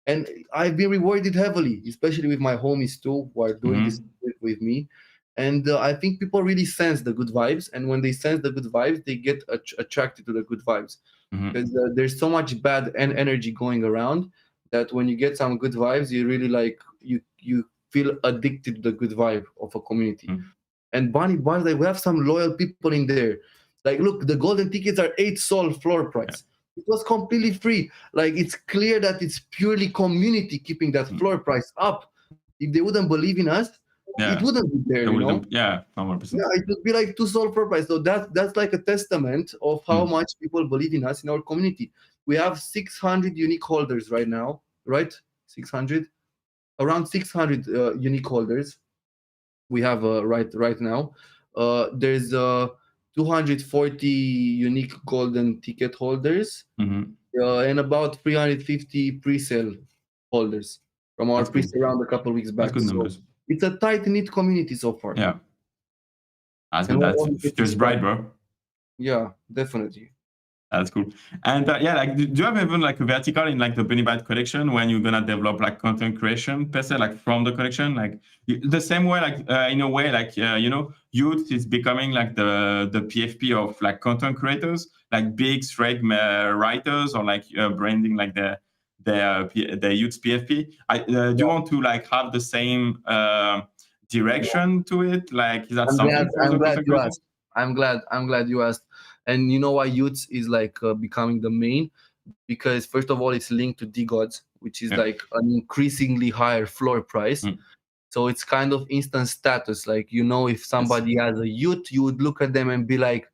And I've been rewarded heavily, especially with my homies too, who are doing this with me. And I think people really sense the good vibes. And when they sense the good vibes, they get attracted to the good vibes. Because there's so much bad energy going around that when you get some good vibes, you really like, you feel addicted to the good vibe of a community. And Bunny Bytes, like, we have some loyal people in there. Like, look, the golden tickets are 8 sol floor price. It was completely free. Like, it's clear that it's purely community keeping that floor price up. If they wouldn't believe in us, it wouldn't be there, you know? Yeah, 100%. Yeah, it would be like 2 sol floor price. So that's like a testament of how much people believe in us in our community. We have 600 unique holders right now, right? 600? Around 600 unique holders we have right now. There's 240 unique golden ticket holders and about 350 pre-sale holders from our pre-sale round a couple weeks back. That's good numbers. So it's a tight-knit community so far. Yeah. That's future's bright, bro. Yeah, definitely. That's cool. And yeah, like, do you have even like a vertical in like the BunnyBytes collection when you're gonna develop like content creation per se, like from the collection, like the same way, like in a way, like you know, youth is becoming like the PFP of like content creators, like big straight writers or like branding like their youth PFP. Do you want to like have the same direction to it? Like, is that something? I'm glad you asked. And you know why youths is like becoming the main? Because first of all, it's linked to Decod3rs, which is like an increasingly higher floor price. So it's kind of instant status. Like, you know, if somebody has a youth, you would look at them and be like,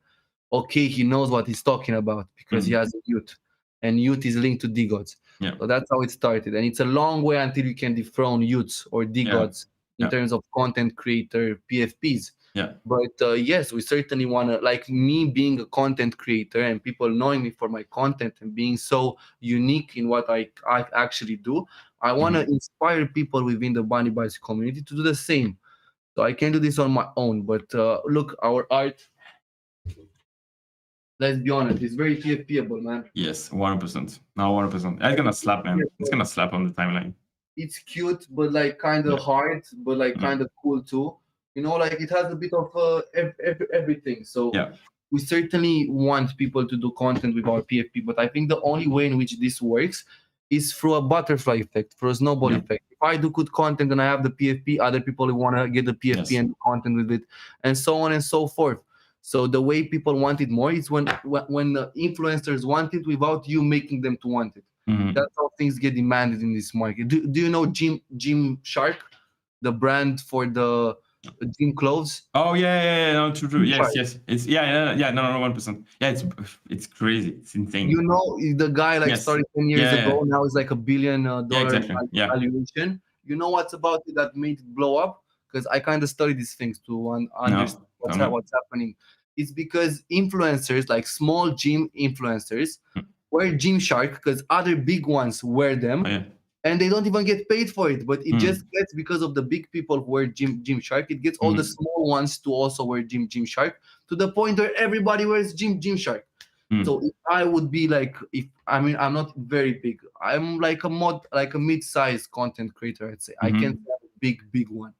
okay, he knows what he's talking about because he has a youth. And youth is linked to Decod3rs. So that's how it started. And it's a long way until you can dethrone youths or Decod3rs in terms of content creator PFPs. But yes, we certainly want to, like, me being a content creator and people knowing me for my content and being so unique in what I actually do, I want to inspire people within the Bunny Bytes community to do the same. So I can do this on my own. But look, our art, let's be honest, it's very PFPable, man. Yes, 100%. No, 100%. It's gonna slap, man. It's gonna slap on the timeline. It's cute, but like kind of hard, but like kind of cool too. You know, like, it has a bit of everything. So we certainly want people to do content with our PFP, but I think the only way in which this works is through a butterfly effect, through a snowball effect. If I do good content and I have the PFP, other people will want to get the PFP and do content with it, and so on and so forth. So the way people want it more is when the influencers want it without you making them to want it. That's how things get demanded in this market. Do you know Gymshark, the brand for the gym clothes? Oh yeah, no, true. Yes. It's no, 1%. Yeah, it's crazy. It's insane. You know, the guy like started 10 years ago. Now it's like $1 billion valuation. You know what's about it that made it blow up? Because I kind of study these things to understand what's happening. It's because influencers, like small gym influencers, wear Gymshark because other big ones wear them. And they don't even get paid for it, but it just gets, because of the big people who wear Gymshark, it gets all the small ones to also wear Gymshark, to the point where everybody wears Gymshark. So if I would be like, I'm not very big. I'm like a mid-sized content creator, I'd say. I can't have a big one.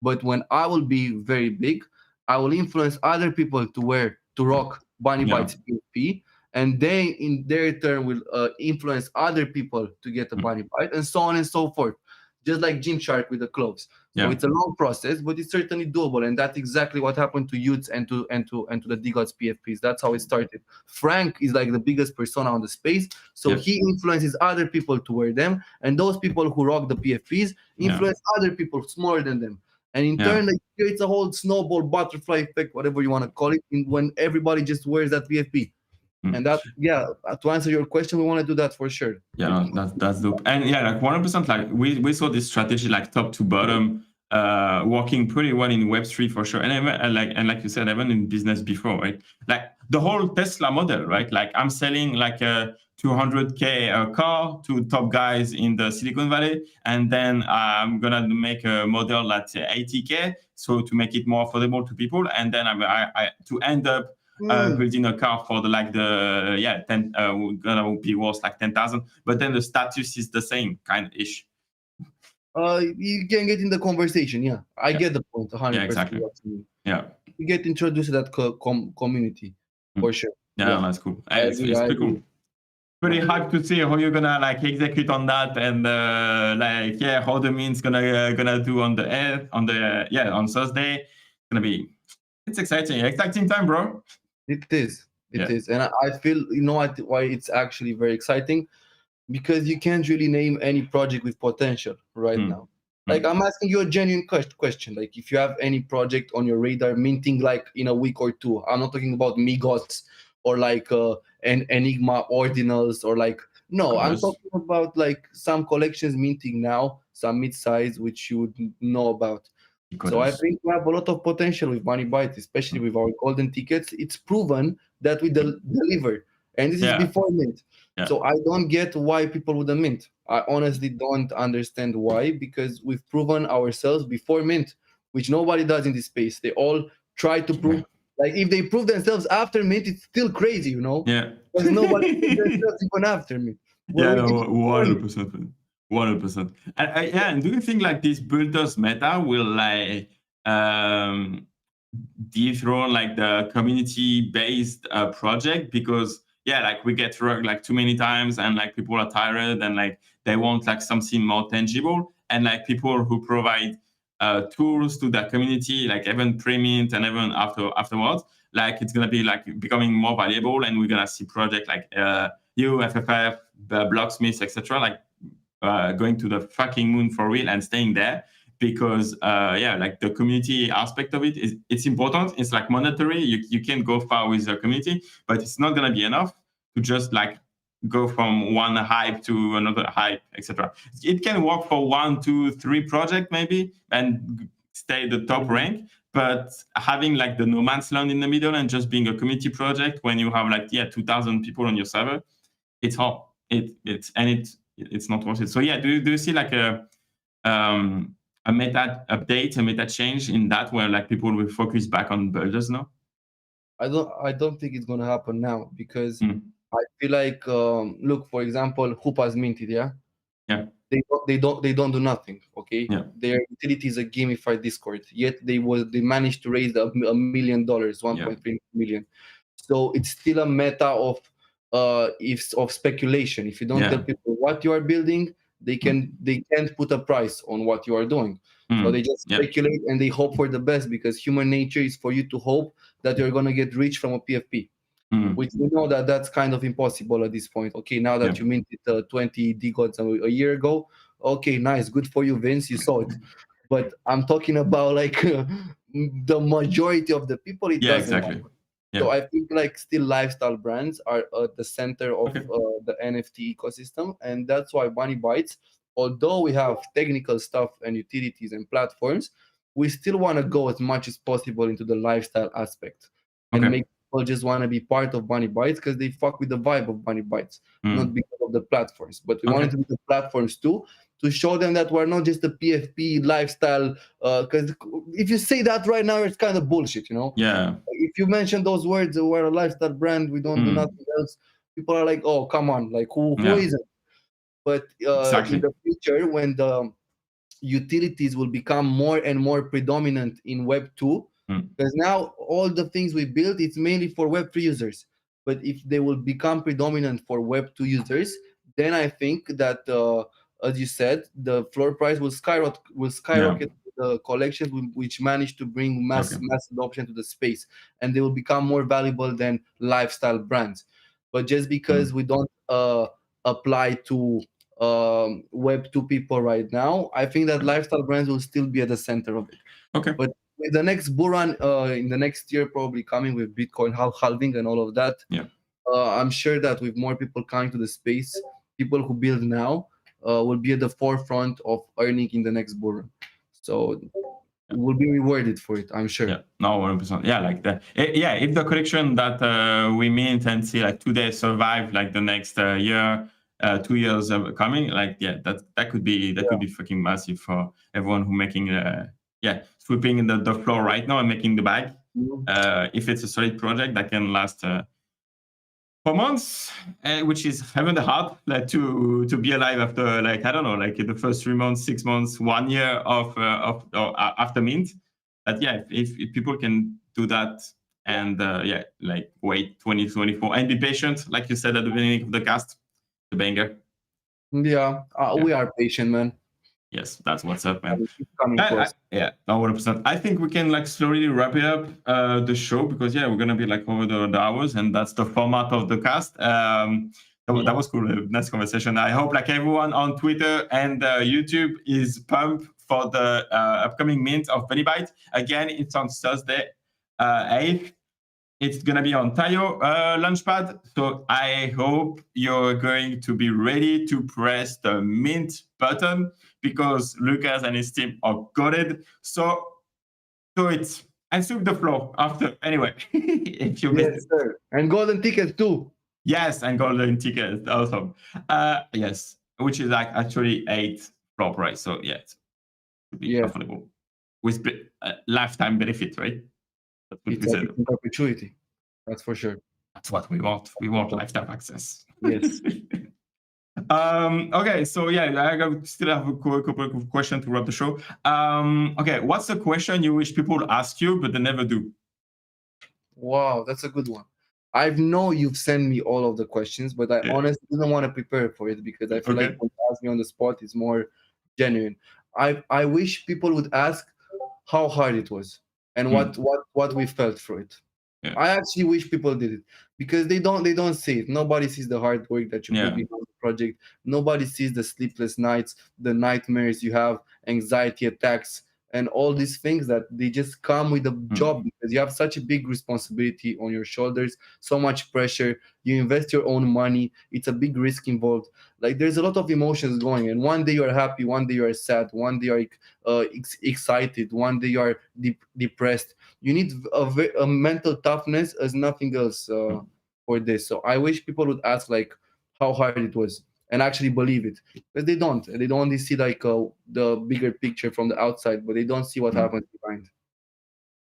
But when I will be very big, I will influence other people to rock Bunny Bytes PFP. And they, in their turn, will influence other people to get a Bunny Byte, and so on and so forth. Just like Gymshark with the clothes. So it's a long process, but it's certainly doable, and that's exactly what happened to Youths and to the Decod3rs PFPs. That's how it started. Frank is like the biggest persona on the space, so he influences other people to wear them, and those people who rock the PFPs influence other people smaller than them. And in turn, like, it's a whole snowball, butterfly effect, whatever you want to call it, when everybody just wears that PFP. And that, to answer your question, we want to do that for sure. Yeah, that's dope. And like 100%, like we saw this strategy, like top to bottom, working pretty well in Web3 for sure. And like you said, even in business before, right? Like the whole Tesla model, right? Like I'm selling like a $200K car to top guys in the Silicon Valley, and then I'm gonna make a model that's $80K, so to make it more affordable to people, and then I to end up building a car for gonna be worth like 10,000, but then the status is the same kind of ish. You can get in the conversation. I get the point 100%. Yeah, exactly. You get introduced to that community for sure. That's cool. It's pretty cool. Pretty hyped to see how you're gonna like execute on that, and how the means gonna do on Thursday. It's exciting time, bro. It is, and I feel, you know what, why it's actually very exciting, because you can't really name any project with potential right now. Like, I'm asking you a genuine question. Like, if you have any project on your radar minting like in a week or two, I'm not talking about Migos or like an Enigma Ordinals or like, no, I'm talking about like some collections minting now, some mid-size, which you would know about. So I think we have a lot of potential with BunnyBytes, especially with our golden tickets. It's proven that we deliver, and this is before mint. So I don't get why people wouldn't mint. I honestly don't understand why, because we've proven ourselves before mint, which nobody does in this space. They all try to prove, like, if they prove themselves after mint, it's still crazy, you know? Because nobody proves themselves even after mint. 100%. 100%. And do you think like this builders meta will like dethrone like the community-based project? Because like we get rugged like too many times, and like people are tired, and like they want like something more tangible, and like people who provide tools to the community, like even pre-mint and even afterwards, like it's gonna be like becoming more valuable, and we're gonna see projects like FFF, Blocksmith, etc. like going to the fucking moon for real and staying there, because like the community aspect of it it's important. It's like monetary. You can go far with the community, but it's not gonna be enough to just like go from one hype to another hype, etc. It can work for 1, 2, 3 projects maybe and stay the top rank, but having like the no man's land in the middle and just being a community project when you have like 2,000 people on your server, it's hard. It's not worth it. So do you see like a meta update, a meta change in that, where like people will focus back on builders now? I don't think it's gonna happen now, because I feel like look, for example, Hoop minted, they don't do nothing. Okay, their utility is a gamified Discord, yet they managed to raise $1 million, 1.3 million. So it's still a meta of speculation. If you don't tell people what you are building, they can't put a price on what you are doing. So they just speculate and they hope for the best, because human nature is for you to hope that you're going to get rich from a PFP, which we know that that's kind of impossible at this point. Okay, now that you minted 20 Decods a year ago, okay, nice, good for you, Vince, you saw it. But I'm talking about like the majority of the people, it doesn't happen. So I think like still lifestyle brands are at the center of the NFT ecosystem, and that's why BunnyBytes, although we have technical stuff and utilities and platforms, we still want to go as much as possible into the lifestyle aspect and make people just want to be part of BunnyBytes because they fuck with the vibe of BunnyBytes, not because of the platforms. But we wanted to be the platforms too, to show them that we're not just a PFP lifestyle. Because if you say that right now, it's kind of bullshit, you know? Yeah. If you mention those words, we're a lifestyle brand, we don't do nothing else, people are like, oh, come on, like who isn't? But in the future, when the utilities will become more and more predominant in Web 2, because now all the things we build, it's mainly for Web 3 users. But if they will become predominant for Web 2 users, then I think that, as you said, the floor price will skyrocket the collections which manage to bring mass adoption to the space, and they will become more valuable than lifestyle brands. But just because we don't apply to Web 2 people right now, I think that lifestyle brands will still be at the center of it. But with the next bull run in the next year, probably coming with Bitcoin halving and all of that, I'm sure that with more people coming to the space, people who build now will be at the forefront of earning in the next bull run. So will be rewarded for it, I'm sure. Yeah, no, 100%. Yeah, like that. Yeah, if the collection that we mint and see like today survive like the next year, 2 years coming, like that could be fucking massive for everyone who making sweeping the floor right now and making the bag. If it's a solid project that can last for months, which is even hard, like to be alive after like I don't know, like the first 3 months, 6 months, 1 year of after mint. But yeah, if people can do that and like wait 2024 and be patient, like you said at the beginning of the cast, the banger. Yeah, we are patient, man. Yes, that's what's up, man. Yeah, 100%. I think we can like slowly wrap it up the show, because we're gonna be like over the hours, and that's the format of the cast. That was cool, nice conversation. I hope like everyone on Twitter and YouTube is pumped for the upcoming mint of BunnyBytes. Again, it's on Thursday 8th. It's going to be on Tayo Launchpad. So I hope you're going to be ready to press the mint button, because Lucas and his team are gutted. So do it and sweep the floor after. Anyway, if you missed it. Sir. And golden tickets too. Yes, and golden tickets. Awesome. Yes, which is like actually 8 floor price. So it should be affordable with lifetime benefit, right? It's in perpetuity. That's for sure. That's what we want. We want lifetime access. Yes. Okay, so I still have a couple of questions to wrap the show. Okay, what's the question you wish people would ask you but they never do? Wow, that's a good one. I know you've sent me all of the questions, but I honestly didn't want to prepare for it, because I feel like when you ask me on the spot, it's more genuine. I wish people would ask how hard it was and what we felt through it. I actually wish people did it, because they don't see it. Nobody sees the hard work that you put behind the project. Nobody sees the sleepless nights, the nightmares you have, anxiety attacks, and all these things that they just come with the job, because you have such a big responsibility on your shoulders, so much pressure. You invest your own money. It's a big risk involved. Like there's a lot of emotions going, and one day you are happy, one day you are sad, one day you are excited, one day you are depressed. You need a mental toughness as nothing else for this. So I wish people would ask like how hard it was and actually believe it, because they don't. They don't only see like the bigger picture from the outside, but they don't see what happens behind.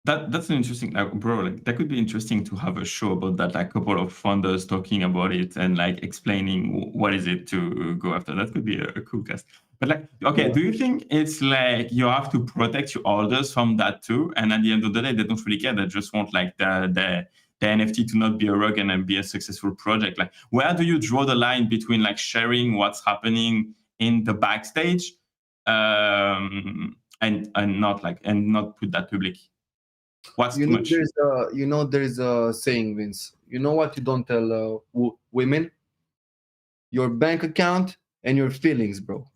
That's an interesting, bro. Like that could be interesting to have a show about that. Like a couple of founders talking about it and like explaining what is it to go after. That could be a cool cast. But like, okay, do you think it's like you have to protect your orders from that too? And at the end of the day, they don't really care. They just want like the the NFT to not be a rug and be a successful project? Like, where do you draw the line between like sharing what's happening in the backstage and not put that public? What's too much? There's a saying, Vince. You know what you don't tell women? Your bank account and your feelings, bro.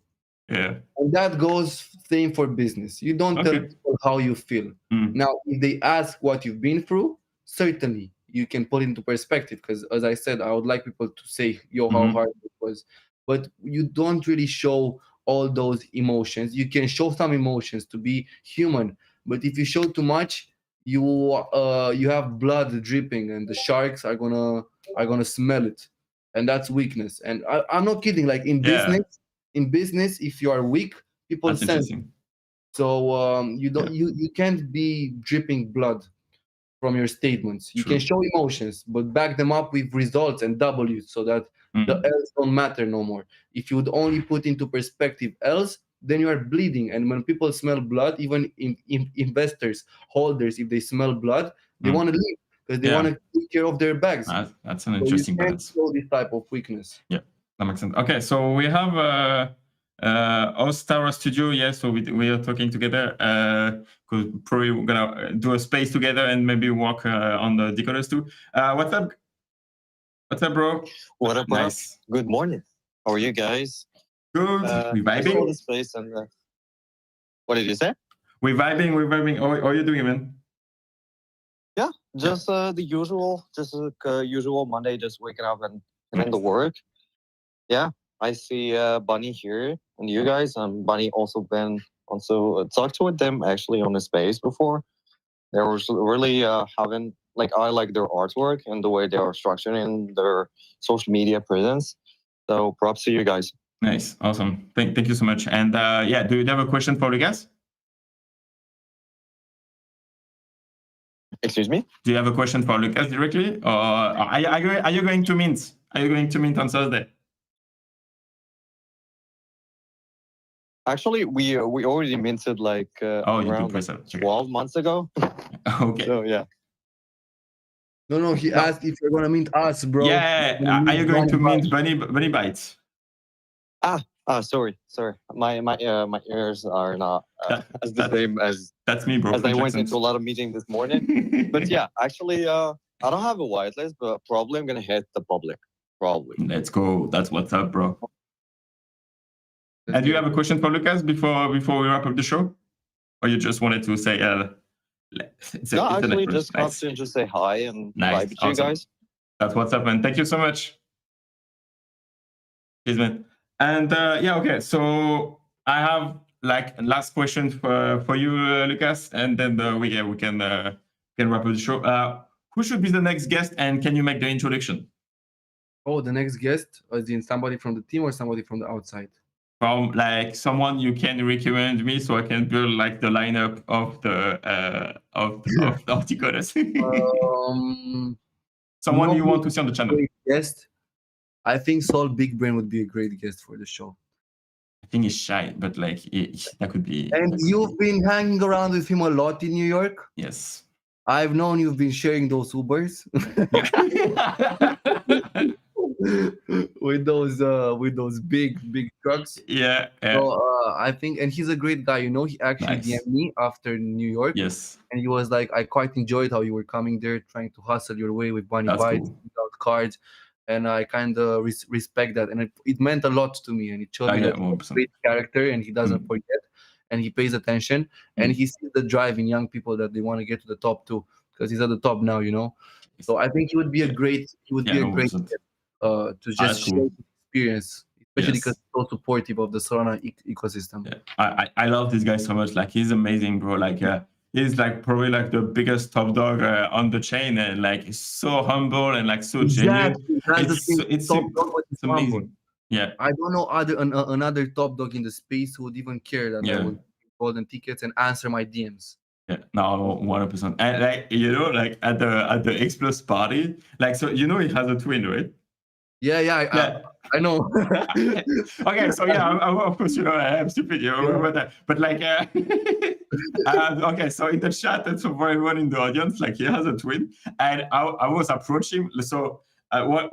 Yeah. And that goes same for business. You don't tell people how you feel. Now, if they ask what you've been through, certainly you can put it into perspective. Because as I said, I would like people to say, yo, how hard it was. But you don't really show all those emotions. You can show some emotions to be human. But if you show too much, you have blood dripping, and the sharks are gonna smell it, and that's weakness. And I'm not kidding. Like in business, if you are weak, people sense it. So you can't be dripping blood from your statements. You can show emotions, but back them up with results and W's, so that the L's don't matter no more. If you would only put into perspective L's, then you are bleeding. And when people smell blood, even investors, holders, if they smell blood, they want to leave because they want to take care of their bags. That's an interesting balance. Show this type of weakness. Yeah, that makes sense. Okay, so we have Ostara Studio. Yeah, so we are talking together. Because probably we're gonna do a space together and maybe work on the Decod3rs too. What's up? What's up, bro? What up? Nice. Good morning. How are you guys? Good. We vibing. The space and what did you say? We're vibing. We're vibing. How are you doing, man? Yeah, just the usual. Just usual Monday. Just waking up and in the work. Yeah, I see Bunny here and you guys. Bunny also talked with them actually on the space before. They were really having I like their artwork and the way they are structuring their social media presence. So props to you guys. Nice, awesome. Thank you so much. And yeah, do you have a question for Lucas? Excuse me? Do you have a question for Lucas directly, or are you going to Mint? Are you going to Mint on Thursday? Actually, we already minted around 12 months ago. Okay. So yeah. No, he asked if you're gonna mint us, bro. Yeah, are you going to mint BunnyBytes? Sorry. My ears are not as the same as that's me, bro. As I went into a lot of meetings this morning. But yeah, actually, I don't have a whitelist, but probably I'm gonna hit the public. Probably. Let's go. That's what's up, bro. And do you have a question for Lucas before we wrap up the show, or you just wanted to say? No, actually, just come to just say hi and vibe with you guys. That's what's up, man. Thank you so much. Cheers, man. And yeah, okay. So I have last question for you, Lucas, and then we can wrap up the show. Who should be the next guest, and can you make the introduction? Oh, the next guest is in somebody from the team or somebody from the outside? From someone you can recommend me, so I can build the lineup of the Decod3rs. Someone you want to see on the channel. Guest. I think Saul Big Brain would be a great guest for the show. I think he's shy, but that could be. And you've been hanging around with him a lot in New York. Yes. I've known you've been sharing those Ubers. with those big trucks. Yeah. So I think, and he's a great guy. He actually DM'd me after New York. Yes. And he was like, I quite enjoyed how you were coming there, trying to hustle your way with Bunny Bytes without cards. And I kind of respect that, and it meant a lot to me. And it showed me that he's a great character, and he doesn't forget, and he pays attention, and he sees the drive in young people that they want to get to the top too, because he's at the top now. So I think he would be a great. He would be a great. To just share his experience, especially because he's so supportive of the Solana ecosystem. Yeah. I love this guy so much. He's amazing, bro. He's probably the biggest top dog on the chain, and he's so humble and so genuine. It's amazing. Humble. Yeah, I don't know another top dog in the space who would even care that I would golden tickets and answer my DMs. Yeah, no, 100%. And at the X Plus party, so he has a twin, right? Yeah, I know. Okay, so yeah, of course, I am stupid, but like, okay, so in the chat, and so for everyone in the audience, like he has a twin, and I was approaching, so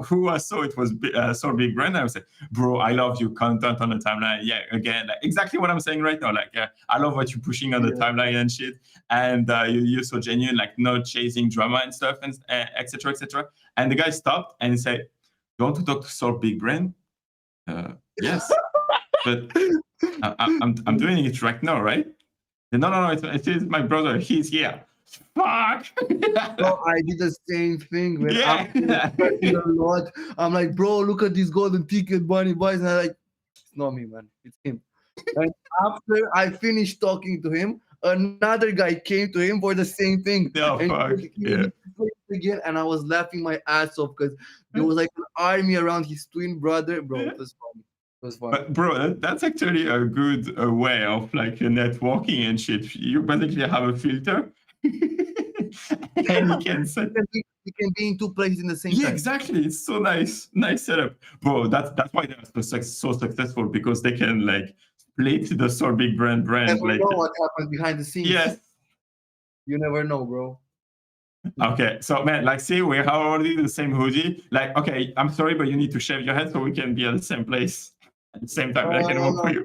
who I saw it was so big brand. I was like, bro, I love your content on the timeline. Yeah, again, like, exactly what I'm saying right now. Like, I love what you're pushing on the timeline and shit, and you're so genuine, like not chasing drama and stuff, and etc. etc. And the guy stopped and said, "You want to talk to Soul Big Brain?" Yes, but I'm doing it right now, right? No, it is my brother. He's here. Fuck. Bro, I did the same thing when Yeah. I'm a lot. I'm like, bro, look at this golden ticket, Bunny Bytes, and I'm like, it's not me, man, it's him. And after I finished talking to him, another guy came to him for the same thing. Oh, and fuck. Yeah. again, and I was laughing my ass off because there was like an army around his twin brother. Bro, it was funny. It was funny. But bro, that's actually a good way of like networking and shit. You basically have a filter. And you can set. You can be in two places in the same Yeah, time. exactly. It's so nice setup, bro. That's why they're so successful, because they can like split the so big brand. Never Like, know what happens behind the scenes. yes. You never know, bro. Okay, so man, like, see, we have already the same hoodie. Like, okay, I'm sorry, but you need to shave your head so we can be at the same place at the same time. I can work for you.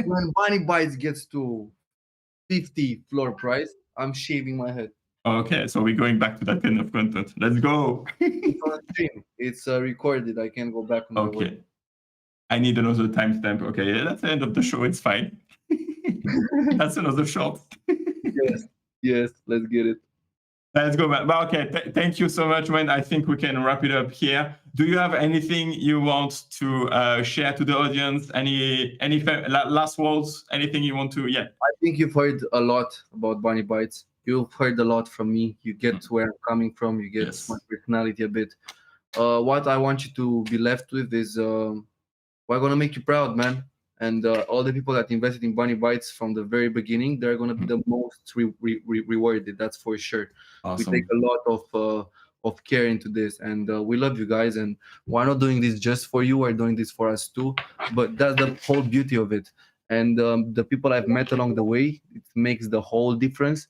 When Bunny Bytes gets to 50 floor price, I'm shaving my head. Okay, so we're going back to that kind of content. Let's go. It's on stream. It's recorded. I can't go back on my Okay. word. I need another timestamp. Okay, yeah, that's the end of the show. It's fine. That's another shot. Yes, let's get it. Let's go back. But okay, thank you so much, man. I think we can wrap it up here. Do you have anything you want to share to the audience? Any last words? Anything you want to? Yeah. I think you've heard a lot about Bunny Bytes. You've heard a lot from me. You get where I'm coming from. You get my personality a bit. What I want you to be left with is we're gonna make you proud, man. And all the people that invested in Bunny Bytes from the very beginning, they're gonna be the most rewarded. That's for sure. Awesome. We take a lot of care into this, and we love you guys. And we're not doing this just for you. We're doing this for us too. But that's the whole beauty of it. And the people I've met along the way, it makes the whole difference.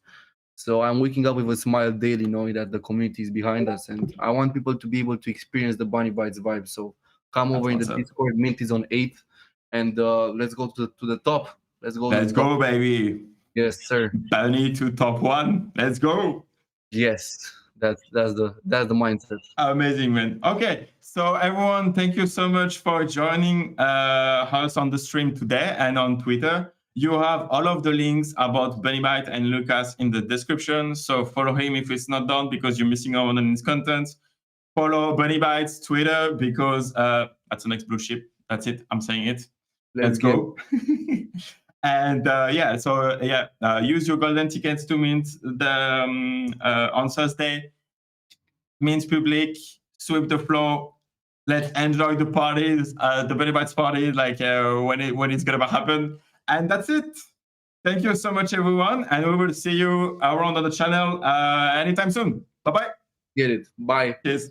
So I'm waking up with a smile daily, knowing that the community is behind us, and I want people to be able to experience the Bunny Bytes vibe. So come over in the Discord. Mint is on 8th, and let's go to the top. Let's go. Let's go, baby. Yes, sir. Bunny to top 1. Let's go. Yes, that's the mindset. Amazing, man. Okay, so everyone, thank you so much for joining us on the stream today and on Twitter. You have all of the links about BunnyBytes and Lucas in the description. So follow him if it's not done, because you're missing out on his content. Follow BunnyBytes Twitter, because that's the next blue chip. That's it. I'm saying it. Let's go. And use your golden tickets to mint on Thursday. Mint public, sweep the floor. Let's enjoy the parties, the BunnyBytes party, like when it's gonna happen. And that's it. Thank you so much, everyone. And we will see you around on the channel anytime soon. Bye-bye. Get it. Bye. Cheers.